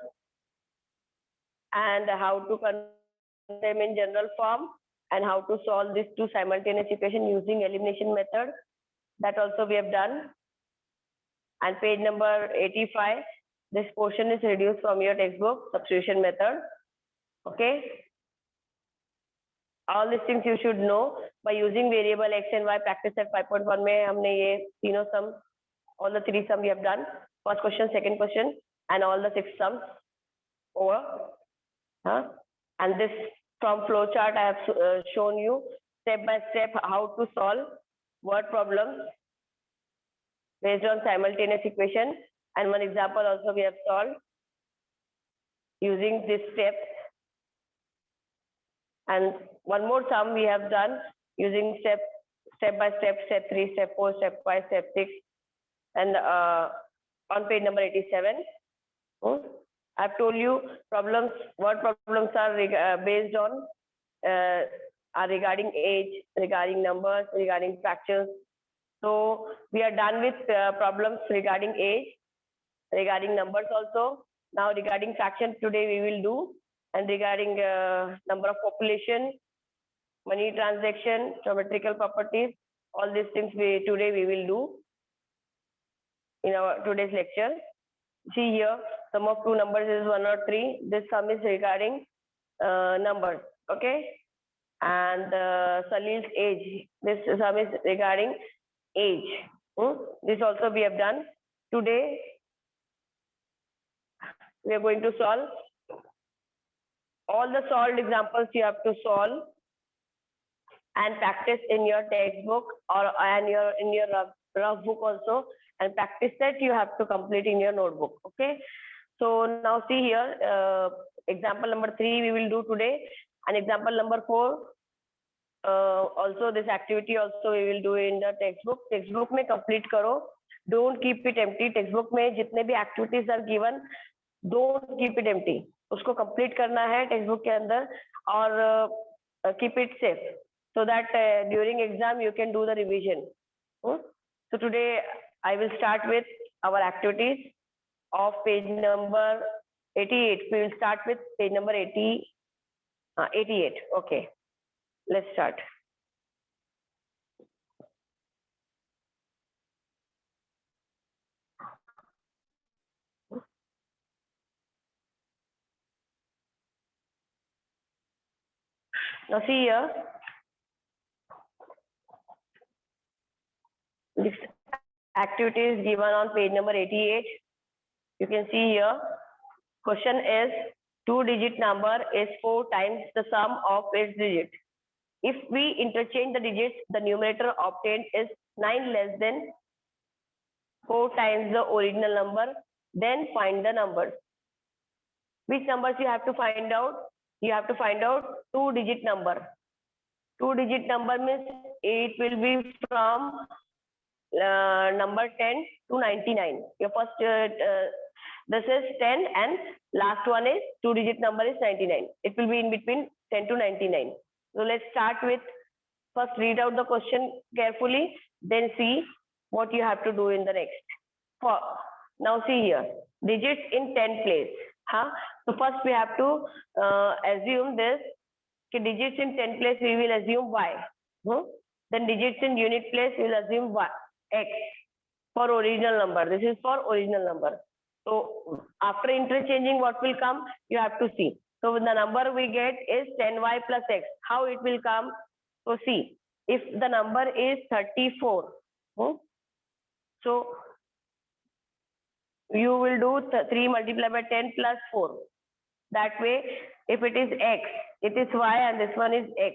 and how to convert them in general form and how to solve these two simultaneous equation using elimination method. That also we have done. And page number 85, this portion is reduced from your textbook, substitution method. Okay. All these things you should know by using variable x and y. Practice at 5.1 में हमने ये तीनों sum, all the three sum we have done. First question, second question, and all the 6 sums over. And this from flowchart I have shown you step by step how to solve word problems based on simultaneous equation, and one example also we have solved using this step, and one more sum we have done using step by step, step 3, step 4, step 5, step 6, and on page number 87. I've told you problems, word problems are based on are regarding age, regarding numbers, regarding fractions. So we are done with problems regarding age, regarding numbers also. Now regarding fraction today we will do, and regarding number of population, money transaction, geometrical properties, all these things today we will do in our today's lecture. See here, sum of two numbers is 1 or 3. This sum is regarding numbers, okay? And Salil's age, this sum is regarding age. This also we have done. Today we are going to solve all the solved examples you have to solve and practice in your textbook or in your rough book also, and practice that you have to complete in your notebook. Okay, so now see here, example number 3 we will do today, and example number 4 also this activity also we will do in the textbook. Textbook में complete करो, don't keep it empty. Textbook में जितने भी activities are given, don't keep it empty. उसको complete करना है textbook के अंदर, और keep it safe so that during exam you can do the revision. So today I will start with our activities of page number 88. We will start with page number 88. Okay, let's start. Now see here, this activity is given on page number 88. You can see here, question is 2-digit number is 4 times the sum of its digit. If we interchange the digits, the numerator obtained is 9 less than 4 times the original number. Then find the numbers. Which numbers you have to find out? You have to find out 2-digit number. 2-digit number means it will be from number 10 to 99. Your first this is 10 and last one is 2-digit number is 99. It will be in between 10 to 99. So let's start with, first read out the question carefully, then see what you have to do in the next. Now see here, digits in 10 place. So first we have to assume this, digits in 10 place we will assume y. Then digits in unit place we will assume y, x for original number. This is for original number. So after interchanging, what will come? You have to see. So the number we get is 10y plus x. How it will come? So see, if the number is 34, so you will do 3 multiplied by 10 plus 4. That way, if it is x, it is y and this one is x.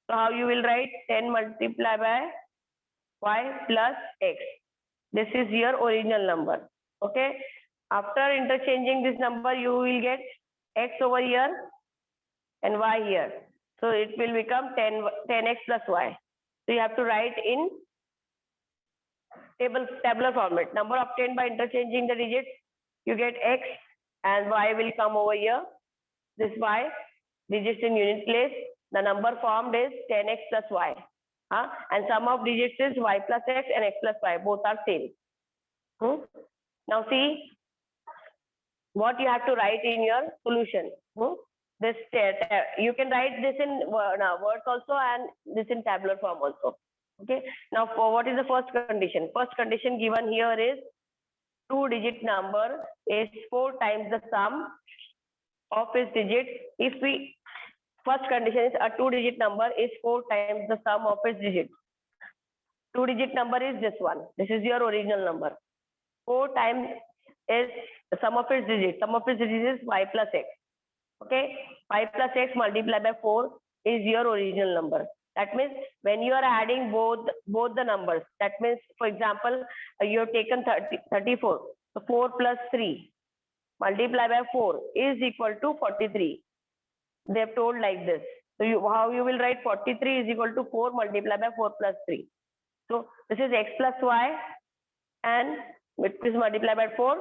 So how you will write 10 multiplied by y plus x. This is your original number. Okay. After interchanging this number, you will get x over here and y here. So it will become 10x plus y. So you have to write in tabular format. Number obtained by interchanging the digits, you get x and y will come over here. This y, digits in unit place, The number formed is 10x plus y. And sum of digits is y plus x and x plus y. Both are same. Now see what you have to write in your solution. This you can write this in words also and this in tabular form also. Okay. Now for what is the first condition? First condition given here is 2-digit number is 4 times the sum of its digits. If we first condition is a 2-digit number is 4 times the sum of its digits. 2-digit number is this one. This is your original number. 4 times is the sum of its digits. Sum of its digits is y plus x. Okay, y plus x multiplied by 4 is your original number. That means when you are adding both the numbers, that means for example you have taken 34. So 4 plus 3 multiplied by 4 is equal to 43. They have told like this. So how you will write 43 is equal to 4 multiplied by 4 plus 3. So this is x plus y and it is multiplied by 4.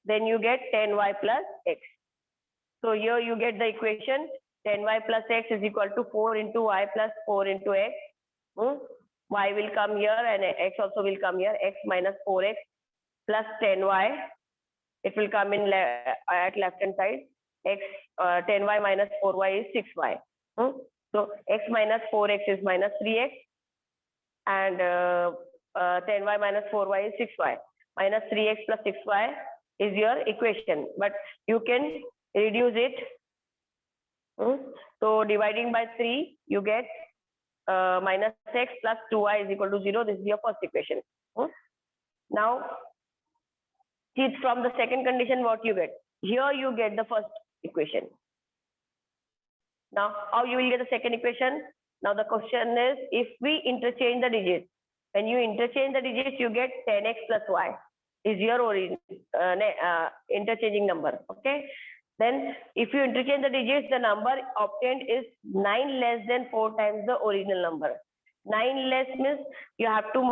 Then you get 10y plus x. So here you get the equation 10y plus x is equal to 4 into y plus 4 into x. Y will come here and x also will come here. X minus 4x plus 10y. It will come in at left hand side. X 10y minus 4y is 6y. So x minus 4x is minus 3x and 10y minus 4y is 6y. Minus 3x plus 6y is your equation, but you can reduce it. So dividing by 3, you get minus x plus 2y is equal to 0. This is your first equation. Now, see from the second condition what you get. Here you get the first equation. Now, how you will get the second equation? Now the question is, if we interchange the digits, when you interchange the digits, you get 10x plus y is your interchanging number. Okay. Then if you interchange the digits, the number obtained is 9 less than 4 times the original number. 9 less means you have to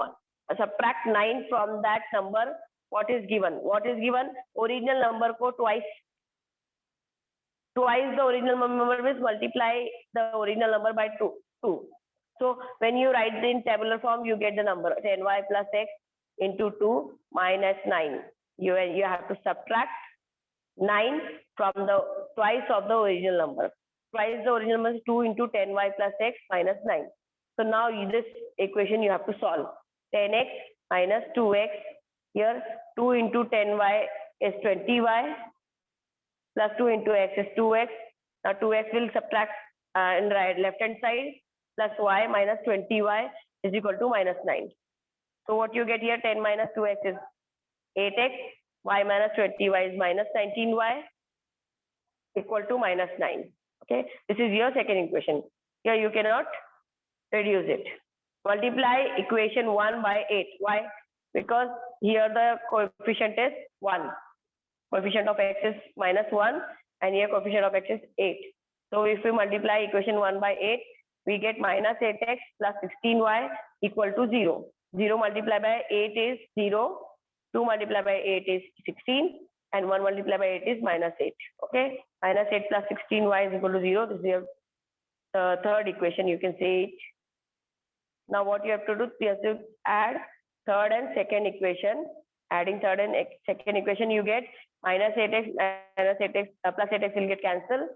subtract 9 from that number. What is given? What is given? Original number ko twice. Twice the original number means multiply the original number by 2. So when you write in tabular form, you get the number 10y plus x into 2 minus 9. You have to subtract 9 from the twice of the original number. Twice the original number is 2 into 10y plus x minus 9. So now this equation you have to solve. 10x minus 2x. Here 2 into 10y is 20y plus 2 into x is 2x. Now 2x will subtract in right left hand side plus y minus 20y is equal to minus 9. So what you get here, 10 minus 2x is 8x. Y minus 20y is minus 19y equal to minus 9. Okay, this is your second equation. Here you cannot reduce it. Multiply equation 1 by 8. Why? Because here the coefficient is 1. Coefficient of x is minus 1 and here coefficient of x is 8. So if we multiply equation 1 by 8, we get minus 8x plus 16y equal to 0. 0 multiplied by 8 is 0. 2 multiplied by 8 is 16 and 1 multiplied by 8 is minus 8. Okay, minus 8 plus 16y is equal to 0. This is your third equation, you can say it. Now what you have to do, you have to add third and second equation. Adding third and second equation, you get minus 8x minus 8x plus 8x will get cancelled.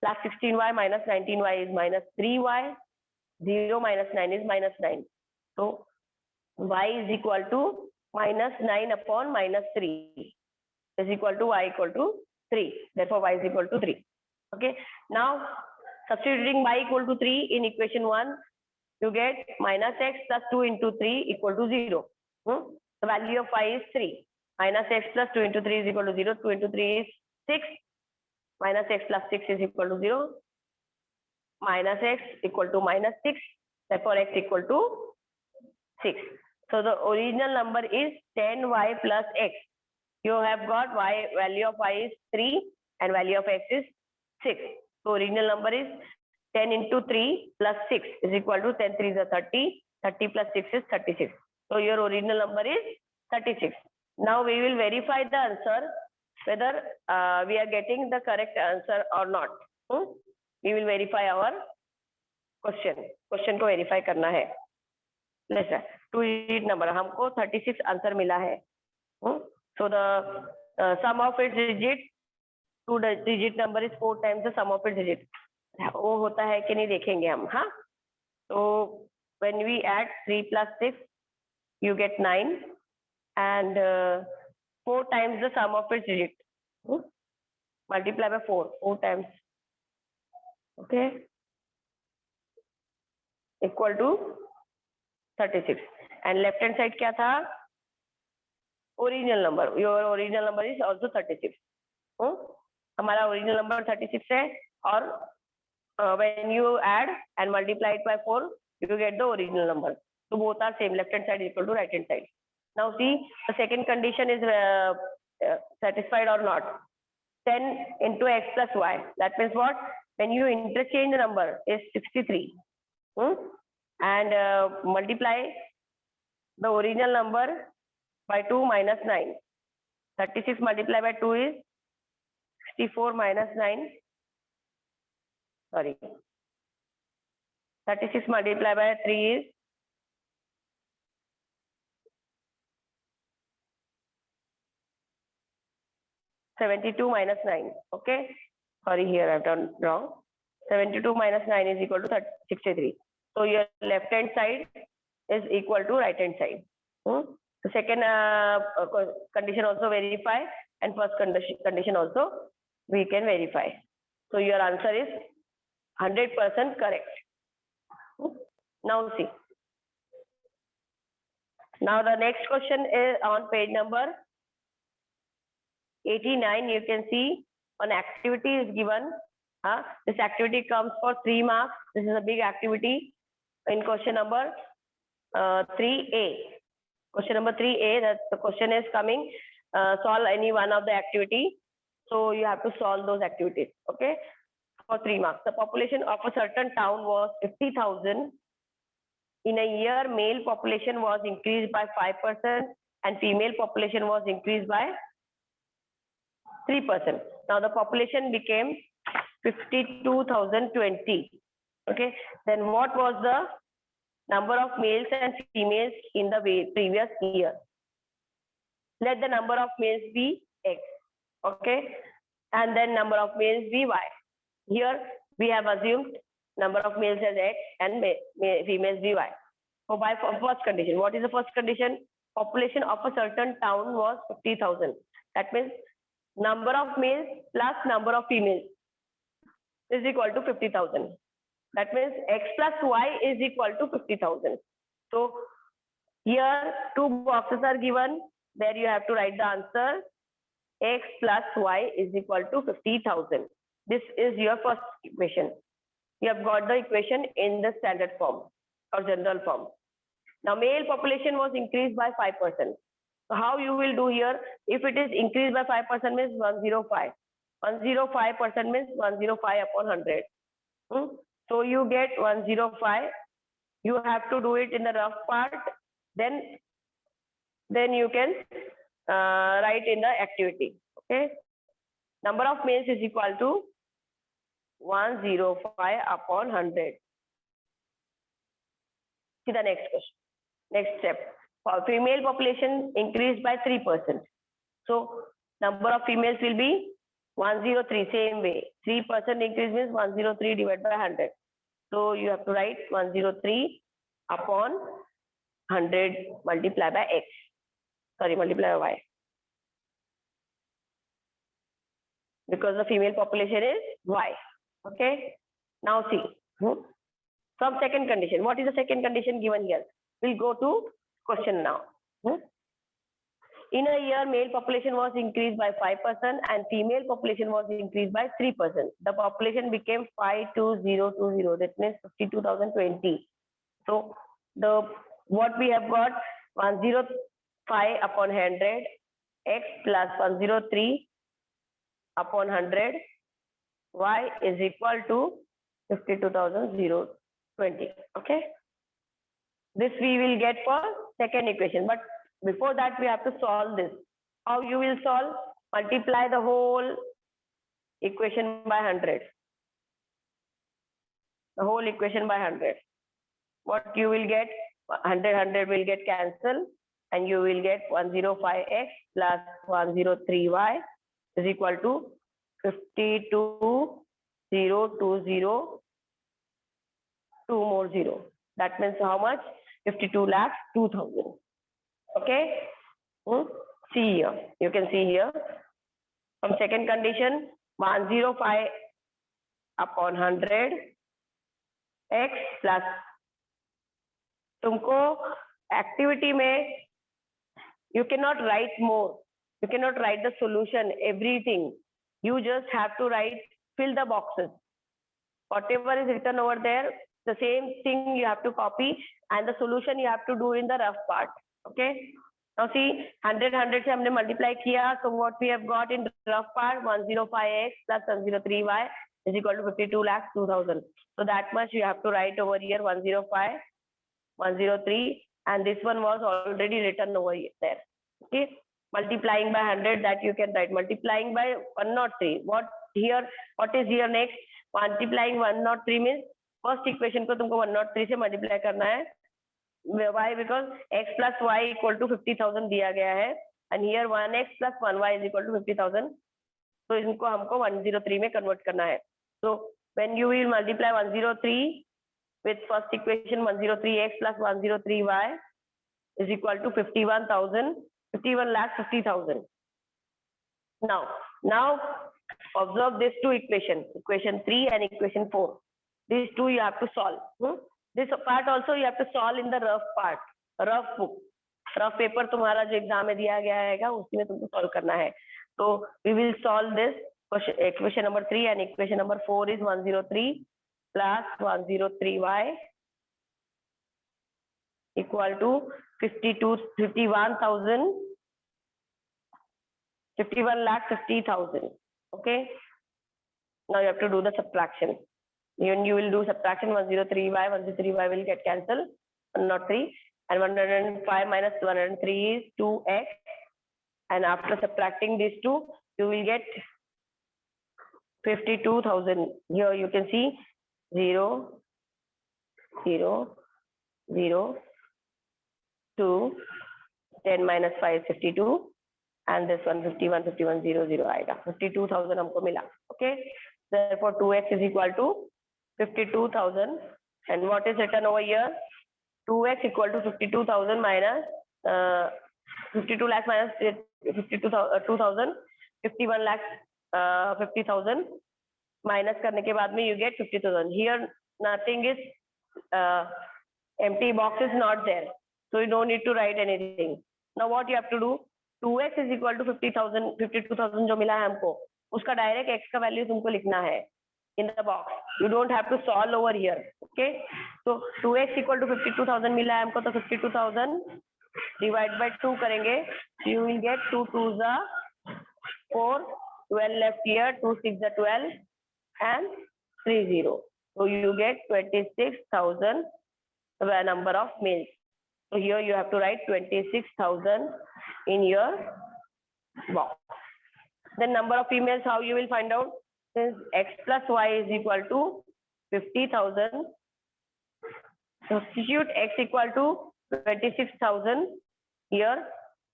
Plus 16y minus 19y is minus 3y. 0 minus 9 is minus 9. So y is equal to minus 9 upon minus 3 is equal to y equal to 3. Therefore, y is equal to 3. Okay. Now, substituting y equal to 3 in equation 1, you get minus x plus 2 into 3 equal to 0. The value of y is 3. Minus x plus 2 into 3 is equal to 0. 2 into 3 is 6. Minus x plus 6 is equal to 0. Minus x equal to minus 6. Therefore, x equal to 6. So the original number is 10y plus x. You have got y, value of y is 3 and value of x is 6. So original number is 10 into 3 plus 6 is equal to 10 3 is 30. 30 plus 6 is 36. So your original number is 36. Now we will verify the answer whether we are getting the correct answer or not. We will verify our question को verify करना है। जैसे 2 digit number, हमको 36 answer मिला है। So the sum of its digit 2 digit number is 4 times the sum of its digit. वो होता है कि नहीं देखेंगे हम। हाँ, तो when we add 3 plus 6 you get 9 and 4 times the sum of its digit. Multiply by 4 times, okay, equal to 36. And left hand side क्या था? Original number. Your original number is also 36. हमारा original number 36 है, और when you add and multiply it by 4 you get the original number. So both are same. Left hand side is equal to right hand side. Now see, the second condition is satisfied or not. 10 into x plus y. That means what? When you interchange the number is 63, and multiply the original number by 2 minus 9. 36 multiplied by 2 is 64 minus 9. Sorry. 36 multiplied by 3 is 72 minus 9. Okay. Sorry, here I've done wrong. 72 minus 9 is equal to 63. So your left hand side is equal to right hand side. The second condition also verify, and first condition also we can verify. So your answer is 100% correct. Now see. Now the next question is on page number 89. You can see an activity is given. This activity comes for 3 marks. This is a big activity in question number 3A. Question number 3A, that the question is coming, solve any one of the activity. So you have to solve those activities, okay, for 3 marks. The population of a certain town was 50,000. In a year, male population was increased by 5% and female population was increased by 3%. Now the population became 52,020. Okay, then what was the number of males and females in the previous year? Let the number of males be X, okay, and then number of males be Y. Here we have assumed number of males as X and females be Y. So by first condition, what is the first condition? Population of a certain town was 50,000. That means number of males plus number of females is equal to 50,000. That means X plus Y is equal to 50,000. So here 2 boxes are given. There you have to write the answer. X plus Y is equal to 50,000. This is your first equation. You have got the equation in the standard form or general form. Now male population was increased by 5%. So how you will do here? If it is increased by 5% means 105. 105% means 105 upon 100. So you get 105. You have to do it in the rough part. Then you can write in the activity. Okay. Number of males is equal to 105 upon 100. See the next question. Next step. For female population increased by 3%. So number of females will be 103, same way. 3% increase means 103 divided by 100. So you have to write 103 upon 100 multiplied by X. Sorry, multiply by Y. Because the female population is Y. Okay. Now see. From second condition. What is the second condition given here? We'll go to question now. In a year, male population was increased by 5% and female population was increased by 3%. The population became 52020. That means 52,020. So what we have got, 105 upon 100 X plus 103 upon 100 Y is equal to 52,020. Okay. This we will get for second equation, but before that we have to solve this. How you will solve? Multiply the whole equation by 100. the whole equation by 100. What you will get, 100 will get cancelled, and you will get 105x plus 103y is equal to 52,020, 2 more 0. That means how much? 52,02,000. Okay. See here. You can see here. From second condition, 105 upon 100 x plus तुमको activity में you cannot write more. You cannot write the solution, everything. You just have to write, fill the boxes. Whatever is written over there, the same thing you have to copy, and the solution you have to do in the rough part. Okay. Now see, 100 से हमने multiply किया, so what we have got in rough part, 105x plus 103y is equal to 52,02,000. So that much you have to write over here, 105, 103, and this one was already written over there. Okay, multiplying by 100, that you can write. Multiplying by 103. What is here next? Multiplying 103 means first equation को तुमको 103 से multiply करना है. Why? Because x plus y equal to 50,000 दिया गया है, and here 1x plus 1y is equal to 50,000. So इनको हमको 103 में convert करना है. So when you will multiply 103 with first equation, 103x plus 103y is equal to 51,50,000. Now observe these two equations, equation 3 and equation 4. These two you have to solve. This part also you have to solve in the rough part, rough book. Rough paper तुम्हारा जो exam में दिया गया है उसमें तुमको solve करना है. So we will solve this. Equation number 3 and equation number 4 is 103 plus 103y equal to 51,50,000. Okay. Now you have to do the subtraction. You will do subtraction. 103y will get cancelled. 103, and 105 minus 103 is 2x. And after subtracting these two, you will get 52,000. Here you can see 0, 0, 0, 2, 10 minus 5 is 52, and this one 51, 51, 0, 0 आएगा. 52,000 हमको मिला. Okay. Therefore 2x is equal to 52,000. And what is written over here? 2x equal to 52,000 minus 52 lakhs minus 2,000, 51 lakhs 50,000 minus करने के बाद में you get 50,000. Here nothing is empty box is not there, so you don't need to write anything. Now what you have to do? 2x is equal to 50,000, 52,000 जो मिला है हमको, उसका direct x का वैल्यू तुमको लिखना है in the box. You don't have to solve over here. Okay. So 2x equal to 52,000 मिला है हमको, तो 52,000 divide by 2 करेंगे. You will get 2 2s are 4, 12 left here, 2 6 are 12, and 3 0. So you get 26,000 the number of males. So here you have to write 26,000 in your box. The number of females, how you will find out? Since x plus y is equal to 50,000, substitute x equal to 26,000 here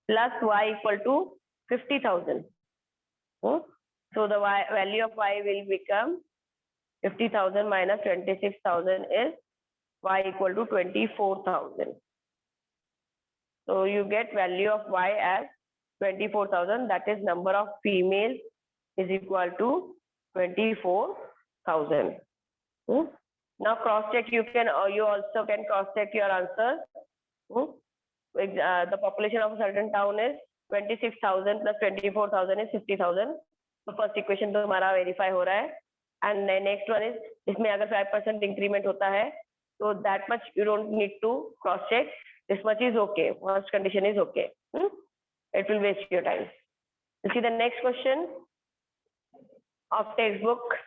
plus y equal to 50,000. So the value of y will become 50,000 minus 26,000 is y equal to 24,000. So you get value of y as 24,000. That is number of females is equal to 24,000. Now cross check. You also can cross check your answer. The population of a certain town is 26,000 plus 24,000 is 50,000. So first equation तो हमारा verify हो रहा है. And next one is इसमें अगर 5% increment होता है, so that much you don't need to cross check. This much is okay. First condition is okay. It will waste your time. You see the next question of textbook.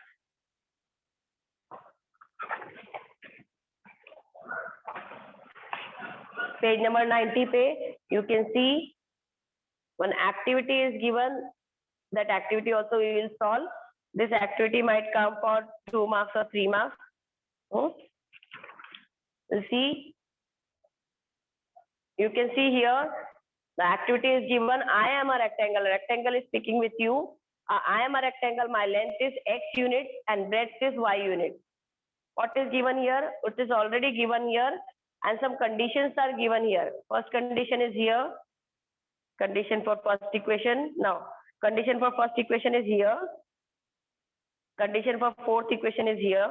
Page number 90 पे you can see one activity is given. That activity also we will solve. This activity might come for 2 marks or 3 marks. You see, you can see here the activity is given. I am a rectangle. Rectangle is speaking with you. I am a rectangle. My length is x unit and breadth is y unit. What is given here? It is already given here, and some conditions are given here. First condition is here. Condition for first equation. Now, condition for first equation is here. Condition for fourth equation is here,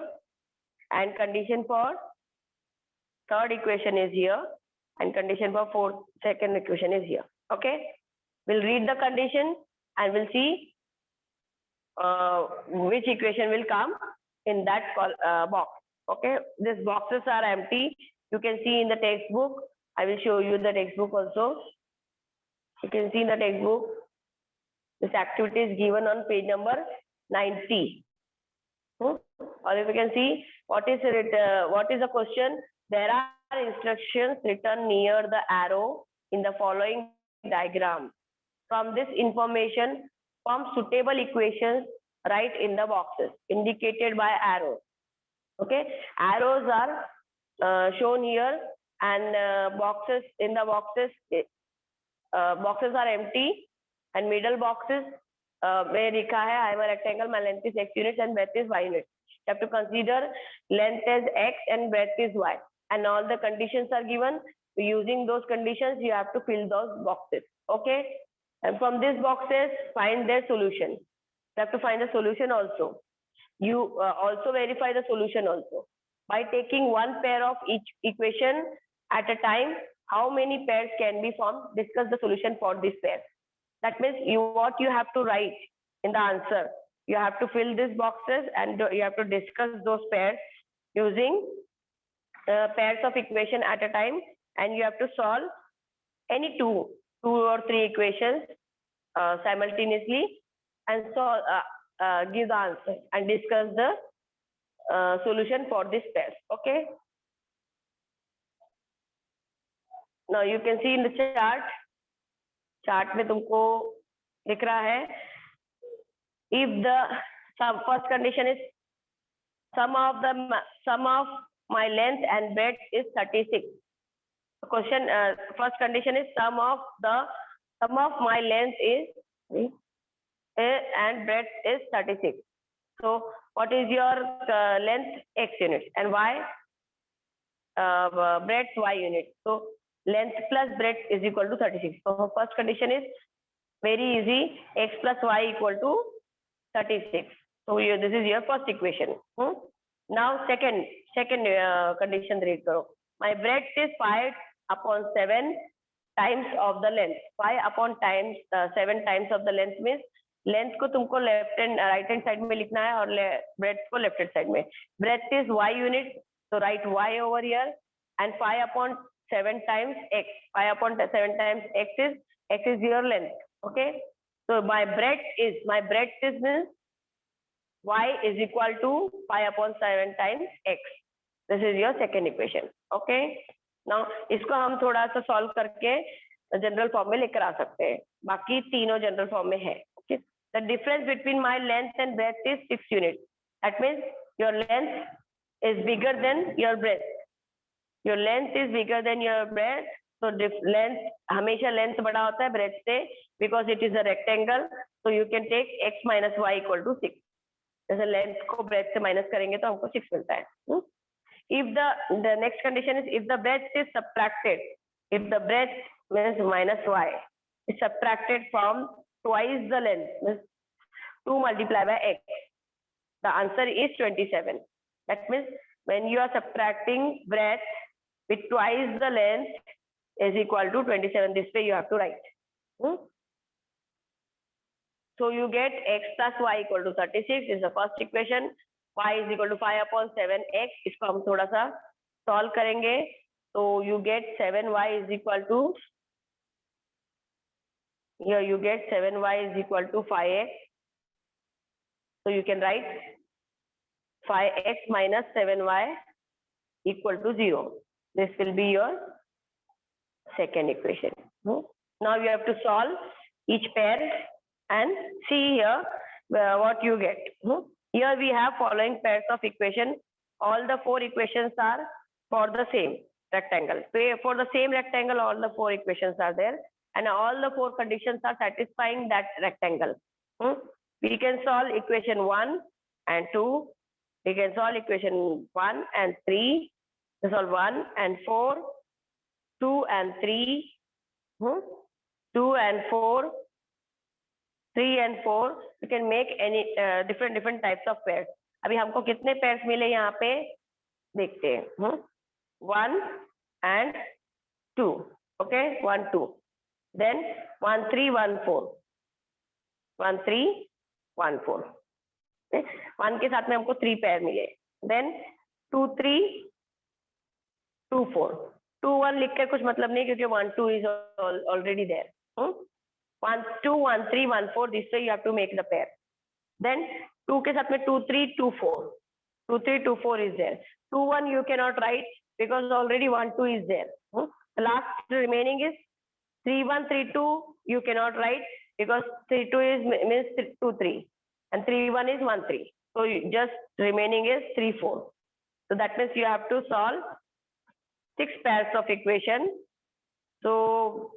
and condition for third equation is here, and condition for second equation is here. Okay, we'll read the condition and we'll see which equation will come in that box. Okay, these boxes are empty. You can see in the textbook. I will show you the textbook also. You can see in the textbook. This activity is given on page number 90. Or if you can see what is the question. There are instructions written near the arrow in the following diagram. From this information, form suitable equations, write in the boxes indicated by arrows. Okay, arrows are shown here, and boxes boxes are empty, and middle boxes where लिखा है I am a rectangle, my length is x units and breadth is y units. You have to consider length as x and breadth is y, and all the conditions are given. Using those conditions, you have to fill those boxes. Okay, and from these boxes, find their solution. You have to find the solution also. You also verify the solution also by taking one pair of each equation at a time. How many pairs can be formed? Discuss the solution for this pair. That means what you have to write in the answer. You have to fill these boxes and you have to discuss those pairs using pairs of equation at a time, and you have to solve any two or three equations simultaneously, and so give the answer and discuss the solution for this pair. Okay. Now you can see in the chart. Chart में तुमको दिख रहा है. If the first condition is sum of my length and breadth is 36. The question first condition is sum of my length is and breadth is 36. So what is your length? X units, and y breadth y units. So length plus breadth is equal to 36. So first condition is very easy. X plus y equal to 36. So this is your first equation. Now second condition read करो. My breadth is 5/7 times of the length. 5/7 times of the length means length को तुमको left and right hand side में लिखना है और breadth को left hand side में. Breadth is y unit, so write y over here, and 5/7 times x. 5/7 times x is your length. Okay. So my breadth is means y is equal to 5/7 times x. This is your second equation. Okay. Now इसको हम थोड़ा सा solve करके general form में लेकर आ सकते हैं. बाकी तीनों general form में है. Okay. The difference between my length and breadth is 6 units. That means your length is bigger than your breadth. Your length is bigger than your breadth. So length हमेशा length बड़ा होता है breadth से, because it is a rectangle. So you can take x minus y equal to 6. जैसे length को breadth से minus करेंगे तो हमको 6 मिलता है. If the next condition is if the breadth is subtracted, if the breadth means minus y is subtracted from twice the length, means 2 multiplied by x, the answer is 27. That means when you are subtracting breadth with twice the length is equal to 27. This way you have to write. So you get x plus y equal to 36 is the first equation. Y is equal to 5/7 x. इसको हम थोड़ा सा solve करेंगे. So you get 7y is equal to, here you get 7y is equal to 5x. So you can write 5x minus 7y equal to 0. This will be your second equation. Now you have to solve each pair and see here what you get. Here we have following pairs of equation. all the four equations are for the same rectangle. For the same rectangle, all the four equations are there, and all the four conditions are satisfying that rectangle. We can solve equation 1 and 2. We can solve equation 1 and 3. We solve 1 and 4, 2 and 3, 2 and 4, 3 and 4. You can make any different types of pairs. अभी हमको कितने pairs मिले यहाँ पे देखते हैं. 1 and 2. Okay, 1 2. Then 1 3 1 4. 1 3 1 4. 1 के साथ में हमको 3 pair मिले. Then 2 3 2 4. 2 1 लिख कर कुछ मतलब नहीं क्योंकि 1 2 is already there. 1 2 1 3 1 4. This way you have to make the pair. Then 2 के साथ में 2 3 2 4. 2 3 2 4 is there. 2 1 you cannot write because already 1 2 is there. The last remaining is 3 1 3 2. You cannot write because 3 2 is means 2 3 and 3 1 is 1 3. So just remaining is 3 4. So that means you have to solve 6 pairs of equation. So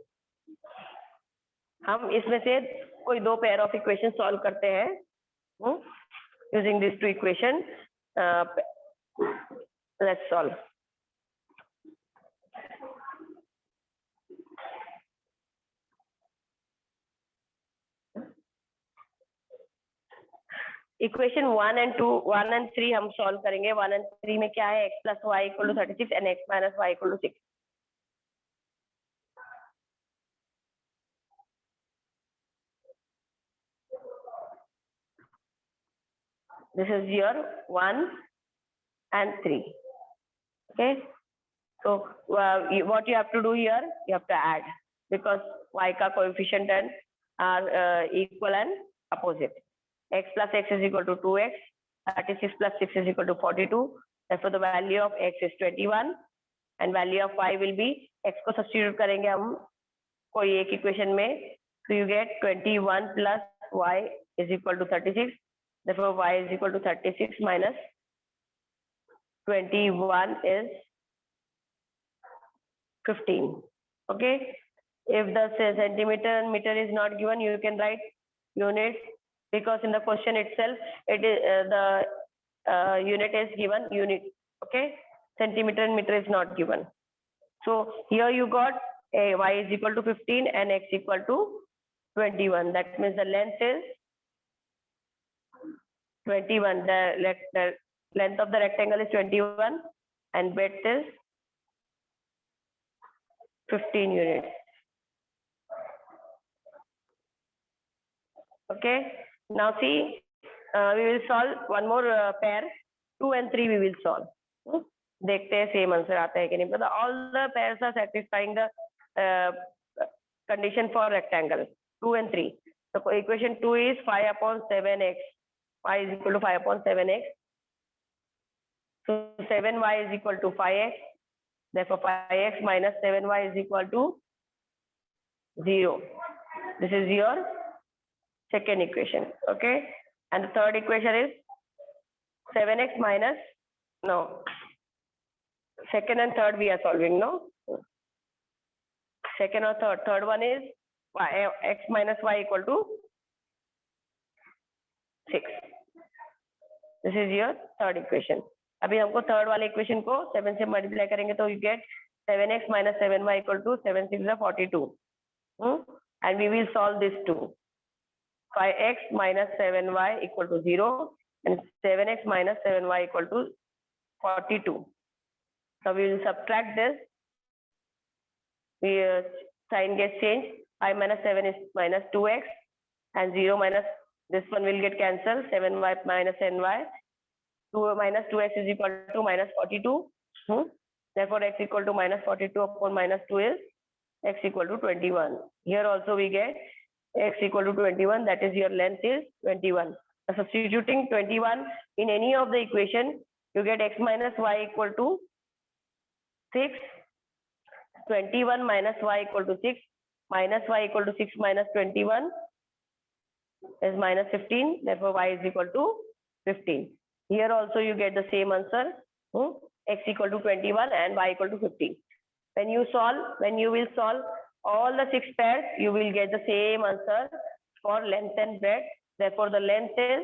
हम इसमें से कोई 2 pair of equation solve करते हैं using these 2 equation. Let's solve. Equation 1 and 2, 1 and 3 हम solve करेंगे. 1 and 3 में क्या है? X plus y equal to 36 and x minus y equal to 6. This is your 1 and 3. Okay. So what you have to do here? You have to add because y का coefficient are equal and opposite. X plus x is equal to 2x. 36 plus 6 is equal to 42. Therefore, the value of x is 21 and value of y will be x को substitute करेंगे हम कोई एक equation में. So you get 21 plus y is equal to 36. Therefore, y is equal to 36 minus 21 is 15. Okay. If the centimeter and meter is not given, you can write units because in the question itself, it is the unit is given unit. Okay. Centimeter and meter is not given. So here you got y is equal to 15 and x equal to 21. That means the length is 21. The length of the rectangle is 21 and width is 15 units. Okay. Now see, we will solve one more pair. 2 and 3 we will solve. देखते हैं same answer आता है कि नहीं पता. All the pairs are satisfying the condition for rectangle 2 and 3. So equation 2 is 5 upon 7x. Y is equal to 5 upon 7x. So 7y is equal to 5x. Therefore 5x minus 7y is equal to 0. This is your second equation. Okay. And the third equation is 7x minus, no. Second and third we are solving, no? Second or third. Third one is y, x minus y equal to 6. This is your third equation. अभी हमको third वाले equation को 7 से multiply करेंगे तो you get 7x minus 7y equal to 7 6 is 42. And we will solve this too. 5x minus 7y equal to 0 and 7x minus 7y equal to 42. So we will subtract this. Sign gets changed. 5 minus 7 is minus 2x and 0 minus this one will get cancelled. 7y minus ny. 2 minus 2x is equal to minus 42. Therefore, x equal to minus 42 upon minus 2 is x equal to 21. Here also we get x equal to 21. That is your length is 21. Substituting 21 in any of the equation, you get x minus y equal to 6. 21 minus y equal to 6. Minus y equal to 6 minus 21 is minus 15. Therefore, y is equal to 15. Here also you get the same answer. X equal to 21 and y equal to 15. When you will solve all the 6 pairs, you will get the same answer for length and breadth. Therefore, the length is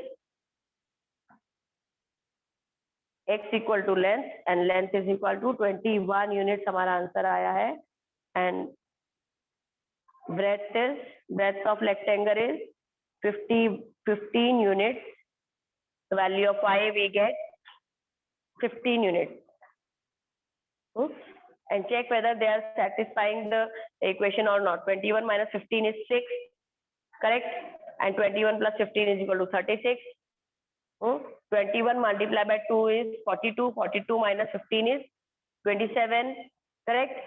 x equal to length and length is equal to 21 units. हमारा answer आया है. And breadth of rectangle is 15 units. The value of y we get 15 units. And check whether they are satisfying the equation or not. 21 minus 15 is 6, correct? And 21 plus 15 is equal to 36. 21 multiplied by 2 is 42. 42 minus 15 is 27, correct?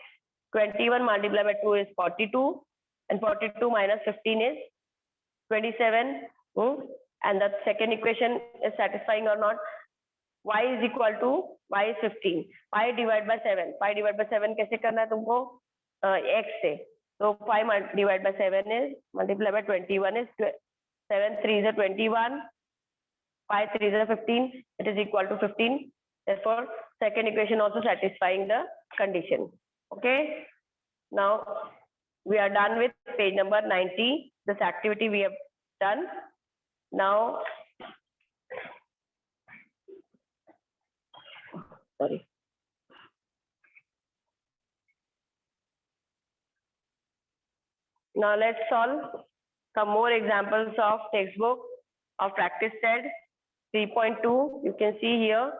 21 multiplied by 2 is 42. And 42 minus 15 is 27. And the second equation is satisfying or not. Y is equal to y is 15. Pi divided by 7. Pi divided by 7 कैसे करना है तुमको? X से. So pi divided by 7 is multiplied by 21 is 7 3 is 21. Pi 3 is 15. It is equal to 15. Therefore, second equation also satisfying the condition. Okay. Now we are done with page number 90. This activity we have done. Now, sorry. Now let's solve some more examples of textbook of practice set 3.2. You can see here.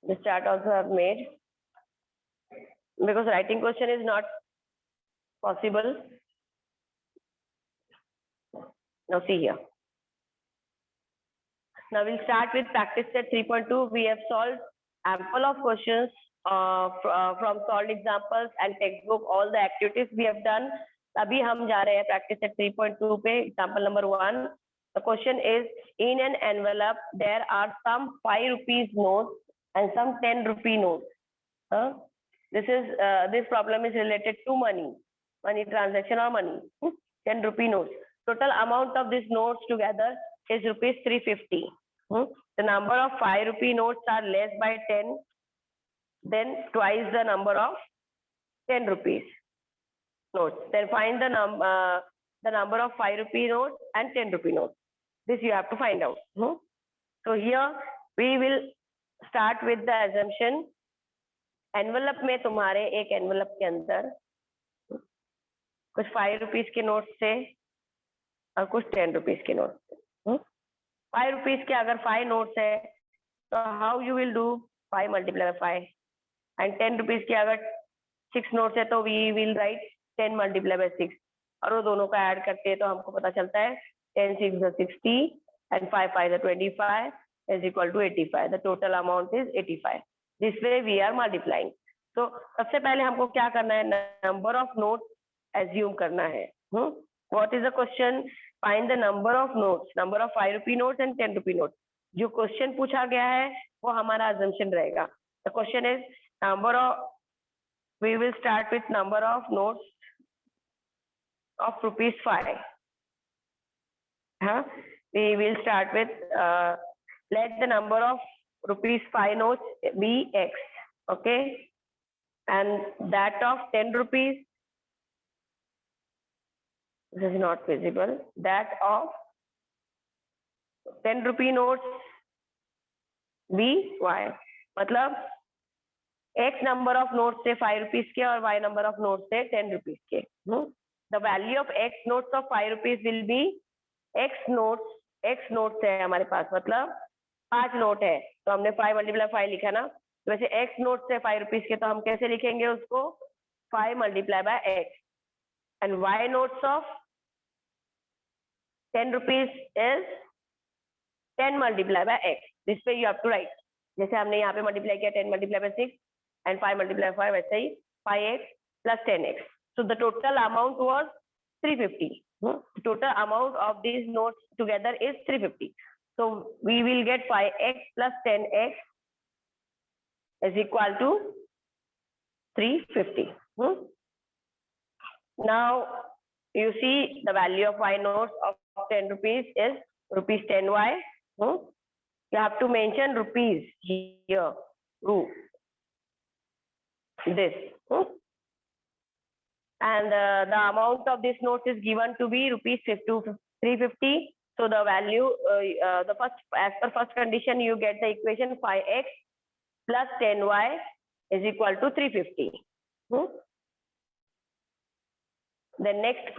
This chart also I've made. Because writing question is not possible. Now see here. Now we'll start with practice set 3.2. We have solved ample of questions from solved examples and textbook, all the activities we have done. अभी हम जा रहे हैं practice set 3.2 पे, example number 1. The question is, in an envelope there are some 5 rupees notes and some 10 rupee notes. This problem is related to money transaction or money. 10 rupee notes. Total amount of these notes together is rupees 350. The number of 5 rupee notes are less by 10, then twice the number of 10 rupees notes. Then find the number of 5 rupee notes and 10 rupee notes. This you have to find out. So here we will start with the assumption. Envelope में तुम्हारे एक envelope के अंदर कुछ 5 rupees के note थे और कुछ 10 rupees के नोट थे. 5 rupees के अगर 5 notes है तो how you will do 5 multiplied by 5, and 10 rupees के अगर 6 notes है तो we will write 10 multiplied by 6, और वो दोनों का ऐड करते हैं तो हमको पता चलता है 10 6 is 60 and 5 5 is 25 is equal to 85. The total amount is 85. This way we are multiplying. So सबसे पहले हमको क्या करना है? Number of notes assume करना है. What is the question? Find the number of notes, number of 5 rupee notes and 10 rupee notes. जो question पूछा गया है वो हमारा assumption रहेगा. The question is number of, we will start with number of notes of rupees 5. We will start with let the number of rupees 5 notes be X, okay, and that of 10 rupees, this is not visible, that of 10 rupee notes be Y. मतलब X number of notes से 5 rupees के और Y number of notes से 10 rupees के. The value of X notes of 5 rupees will be X notes है हमारे पास, मतलब 5 note है तो हमने 5 multiply 5 लिखा ना. तो वैसे X नोट से 5 rupees के तो हम कैसे लिखेंगे उसको? 5 multiply by X. And Y notes of 10 rupees is 10 multiply by X. This way you have to write. जैसे हमने यहाँ पे multiply किया 10 multiply by 6 and 5 multiply by 5, वैसे ही 5x plus 10x. So the total amount was 350. The total amount of these notes together is 350. So we will get 5x plus 10x is equal to 350. Now you see the value of Y notes of 10 rupees is rupees 10Y. You have to mention rupees here. This. And the amount of this note is given to be rupees 350. So the value, the first, as per first condition, you get the equation 5x plus 10y is equal to 350. The next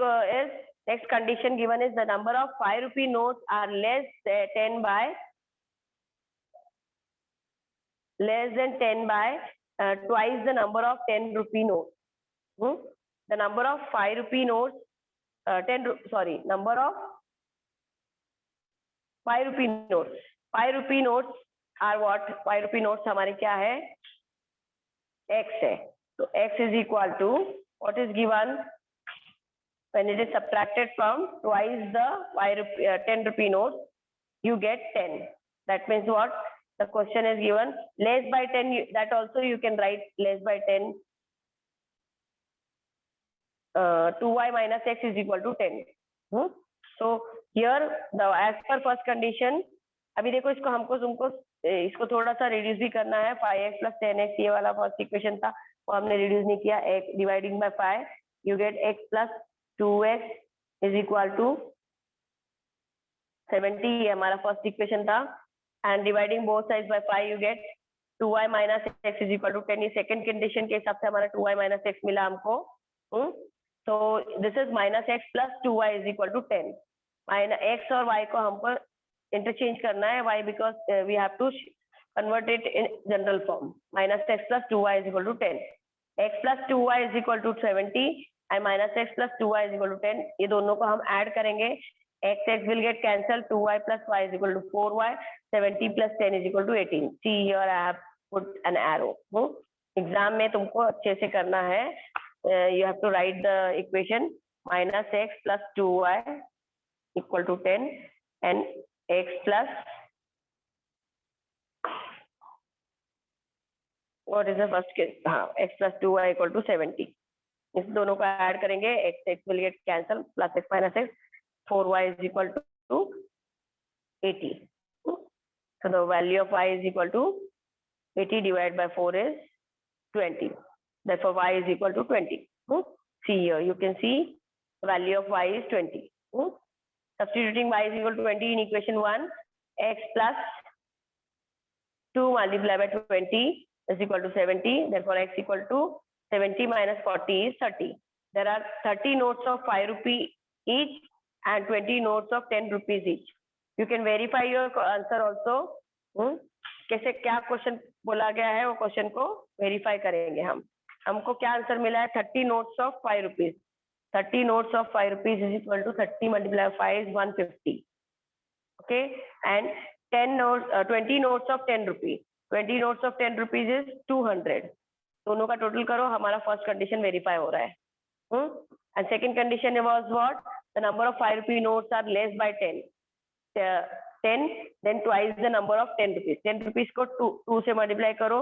next condition given is the number of 5 rupee notes are less than 10 by twice the number of 10 rupee notes. The number of 5 rupee notes, number of 5 rupee notes. 5 rupee notes are what? 5 rupee notes हमारे क्या है? X है. So X is equal to what is given when it is subtracted from twice the 10 rupee notes, you get 10. That means what? The question is given less by 10. That also you can write less by 10. 2y minus x is equal to 10. So here the as per first condition, अभी देखो इसको हमको तुमको इसको थोड़ा सा reduce भी करना है. 5x plus 10x ये वाला फर्स्ट इक्वेशन था वो हमने रिड्यूस नहीं किया. x dividing by 5 you get x plus 2x is equal to 70. ये हमारा फर्स्ट इक्वेशन था. And dividing both sides by 5 you get 2y minus x is equal to 10. ये सेकंड कंडीशन के हिसाब से हमारा 2y minus x मिला हमको. So this is minus x plus 2y is equal to 10. Minus x और y को हमको इंटरचेंज करना है. Why? Because we have to convert it in general form. Minus x plus 2y is equal to 10. X plus 2y is equal to 70 and minus x plus 2y is equal to 10. ये दोनों को हम add करेंगे. X will get cancelled. 2y plus y is equal to 4y. 70 plus 10 is equal to 18. See here I have put an arrow. Exam में तुमको अच्छे से करना है. You have to write the equation minus x plus 2y equal to 10 and x plus what is the first case? X plus 2y equal to 70. इस दोनों को add करेंगे. X will get cancelled. Plus x minus x. 4y is equal to 80. So the value of y is equal to 80 divided by 4 is 20. Therefore y is equal to 20. See here, you can see the value of y is 20. Substituting y is equal to 20 in equation 1, x plus 2 multiplied by 20 is equal to 70. Therefore x equal to 70 minus 40 is 30. There are 30 notes of 5 rupee each and 20 notes of 10 rupees each. You can verify your answer also. कैसे क्या question बोला गया है वो question को verify करेंगे हम. हमको क्या आंसर मिला है? 30 notes of 5 rupees. 30 notes of 5 rupees is equal to 30 multiplied by 5 is 150. Okay, and 20 notes of 10 rupees. 20 notes of 10 rupees is 200. दोनों का टोटल करो, हमारा फर्स्ट कंडीशन वेरीफाई हो रहा है. And second condition was what? The number of 5 rupee notes are less by 10. 10, then twice the number of 10 rupees. 10 rupees को 2 से multiply करो.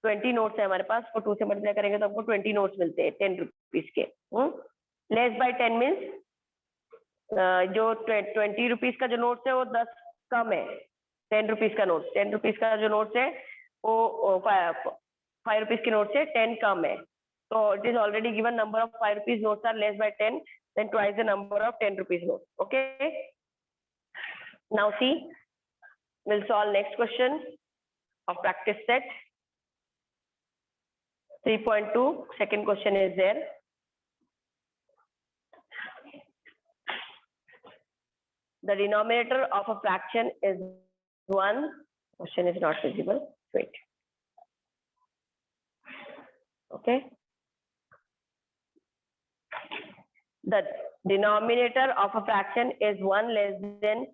20 नोट्स है हमारे पास, को 2 से मल्टीप्लाई करेंगे तो हमको 20 नोट्स मिलते हैं 10 रुपीज के. लेस बाय 10 मीन्स जो 20 रुपीज का जो नोट्स है वो 10 कम है 10 रुपीज का नोट. 10 रुपीज का जो नोट्स है वो 5 रुपीज के नोट से 10 कम है. So it is already given number of 5 rupees notes are less by 10, then twice the number of 10 rupees notes. Okay. Now see, we'll solve next question of practice set. 3.2, second question is there. The denominator of a fraction is 1. Question is not visible. Wait. Okay. The denominator of a fraction is 1 less than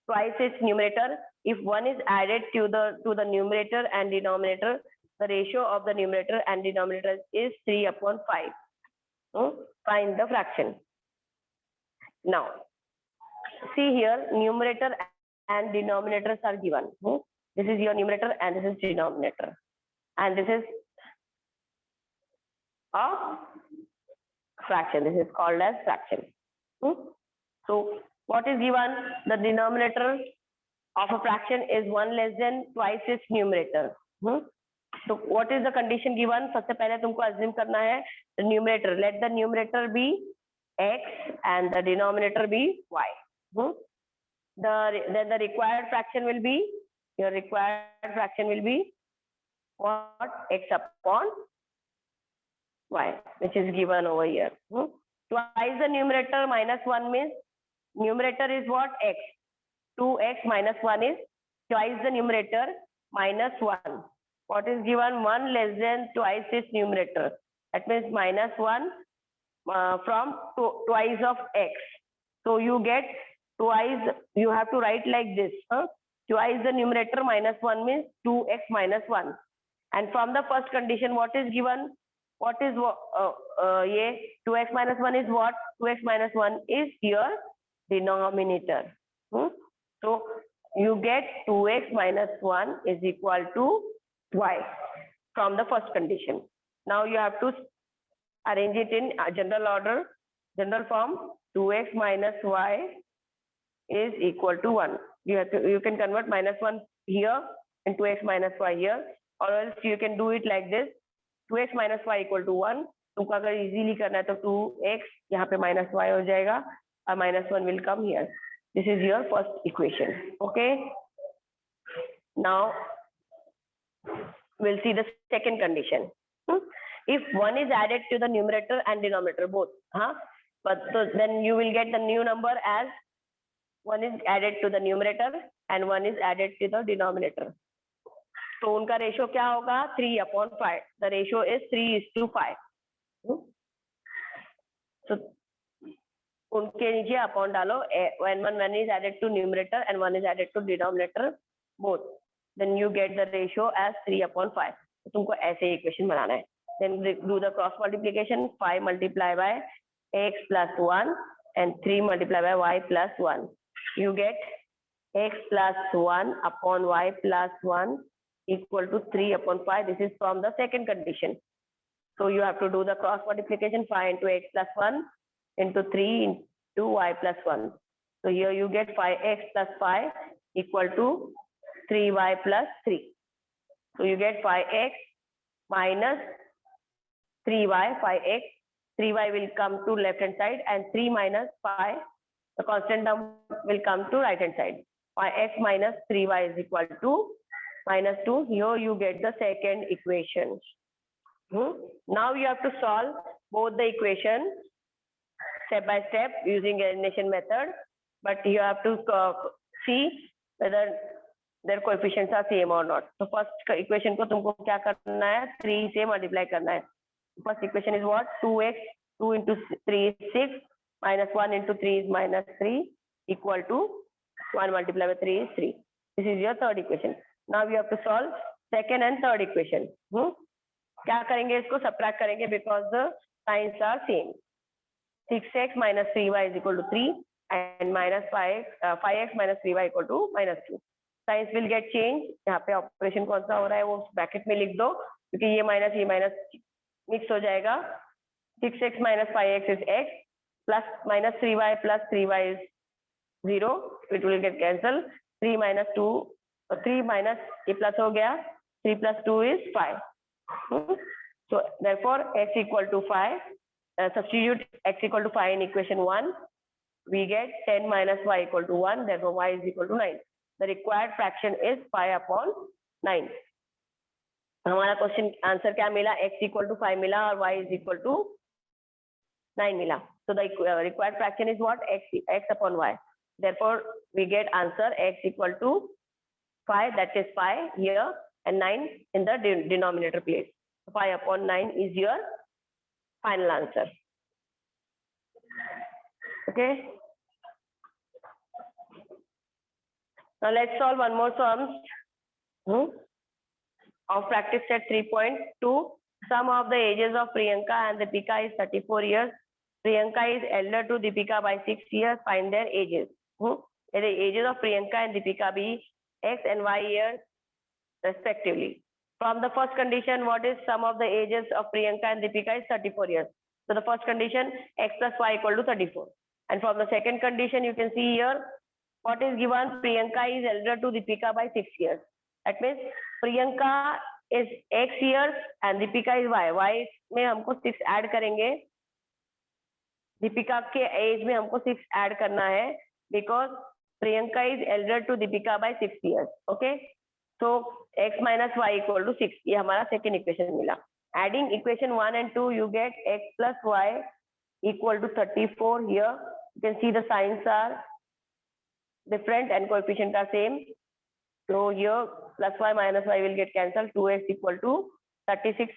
twice its numerator. If 1 is added to the numerator and denominator, the ratio of the numerator and denominator is 3/5. Find the fraction. Now, see here, numerator and denominators are given. This is your numerator and this is denominator. And this is a fraction. This is called as fraction. So what is given? The denominator of a fraction is 1 less than twice its numerator. So what is the condition given? सबसे पहले तुमको assume करना है the numerator. Let the numerator be x and the denominator be y. Then the required fraction will be, your required fraction will be what? X upon y, which is given over here. Twice the numerator minus 1 means numerator is what? X. 2x minus 1 is twice the numerator minus 1. What is given? 1 less than twice its numerator. That means minus 1 from twice of x. So you get twice, you have to write like this. Twice the numerator minus 1 means 2x minus 1. And from the first condition, what is given? What is 2x minus 1 is what? 2x minus 1 is your denominator. So you get 2x minus 1 is equal to y from the first condition. Now you have to arrange it in general order, general form. 2x minus y is equal to 1. You can convert minus 1 here and 2x minus y here, or else you can do it like this. 2x minus y equal to 1. तुमको अगर easily करना है तो 2x यहाँ पे minus y हो जाएगा और minus 1 will come here. This is your first equation. Okay. Now we'll see the second condition. If 1 is added to the numerator and denominator both, but so then you will get the new number as 1 is added to the numerator and 1 is added to the denominator. तो उनका ratio क्या होगा? 3/5. The ratio is 3:5. So उनके नीचे upon डालो. When one is added to numerator and 1 is added to denominator both, then you get the ratio as 3/5. तो तुमको ऐसे इक्वेशन बनाना है. Then do the cross multiplication. 5 multiplied by x plus 1 and 3 multiplied by y plus 1. You get x plus 1 upon y plus 1 equal to 3/5. This is from the second condition. So you have to do the cross multiplication. 5 into x plus 1 into 3 into y plus 1. So here you get 5x plus 5 equal to 3y plus 3. So you get 5x minus 3y, 5x, 3y will come to left hand side and 3 minus 5, the constant term will come to right hand side. 5x minus 3y is equal to minus 2. Here you get the second equation. Now you have to solve both the equations step by step using elimination method, but you have to see whether their coefficients are same or not. So first equation को तुमको क्या करना है? 3 से multiply करना है. First equation is what? 2x, 2 into 3 is 6, minus 1 into 3 is minus 3, equal to 1 multiplied by 3 is 3. This is your third equation. Now you have to solve second and third equation. क्या करेंगे? इसको subtract करेंगे because the signs are same. 6x minus 3y is equal to 3 and minus 5x minus 3y equal to minus 2. Signs will get changed. यहाँ पे operation कौन सा हो रहा है वो bracket में लिख दो क्योंकि ये minus mix हो जाएगा. 6x minus 5x is x plus minus 3y plus 3y is 0. It will get cancelled. 3 minus 2, 3 minus ये plus हो गया. 3 plus 2 is 5. So therefore x equal to 5. Substitute x equal to 5 in equation 1. We get 10 minus y equal to 1. Therefore y is equal to 9. The required fraction is 5/9. हमारा question answer क्या मिला? x equal to 5 मिला और y is equal to 9 मिला. So the required fraction is what? X upon y. Therefore we get answer x equal to 5, that is 5 here and 9 in the denominator place. 5/9 is your final answer. Okay. Now let's solve one more sum of practice set 3.2. Sum of the ages of Priyanka and Deepika is 34 years. Priyanka is elder to Deepika by 6 years. Find their ages. The ages of Priyanka and Deepika be x and y years respectively. From the first condition, what is sum of the ages of Priyanka and Deepika is 34 years. So the first condition, x plus y equal to 34. And from the second condition, you can see here, what is given? Priyanka is elder to Deepika by 6 years. That means Priyanka is X years and Deepika is Y. Y में हमको 6 add करेंगे. दीपिका के as में हमको 6 add करना है because Priyanka is elder to Deepika by 6 years. Okay. So x minus y equal to 6. ये हमारा सेकेंड इक्वेशन मिला. Adding equation 1 and 2, you get x plus y equal to 34 here. You can see the signs are different and coefficient are same. So here plus y minus y will get cancelled. 2x equal to 36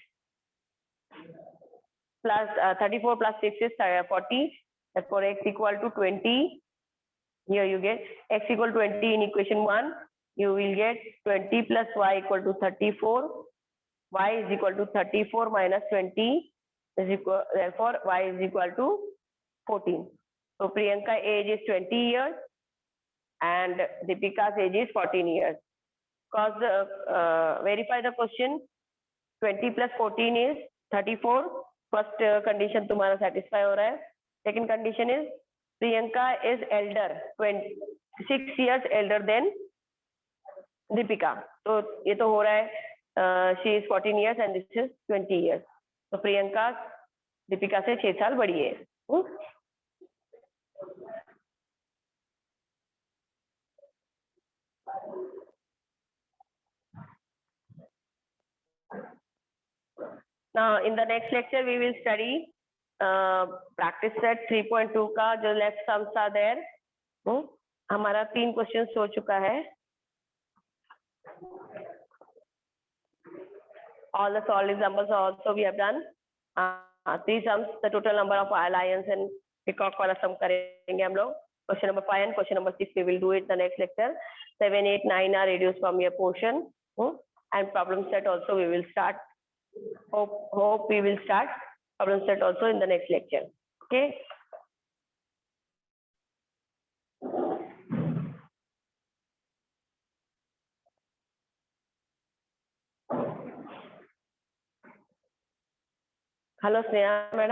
plus 34 plus 6 is 40. Therefore x equal to 20. Here you get x equal to 20 in equation 1. You will get 20 plus y equal to 34. Y is equal to 34 minus 20 is equal, therefore y is equal to 14. So Priyanka age is 20 years and Deepika's age is 14 years. Cause verify the question. 20 plus 14 is 34. First condition तुम्हारा satisfy हो रहा है. Second condition is Priyanka is elder, 6 years elder than Deepika. तो ये तो हो रहा है. She is 14 years and this is 20 years. तो प्रियंका दीपिका से 6 साल बड़ी है. Now in the next lecture we will study practice set 3.2 का जो left sums are there. हमारा 3 questions हो चुका है. All the solid examples also we have done. 3 sums, the total number of lions and peacock वाला sum करेंगे हम लोग. Question number 5 and question number 6 we will do it the next lecture. 7, 8, 9 are reduced from your portion. And problem set also we will start. Hope we will start problem set also in the next lecture. Okay. Hello Sneha madam.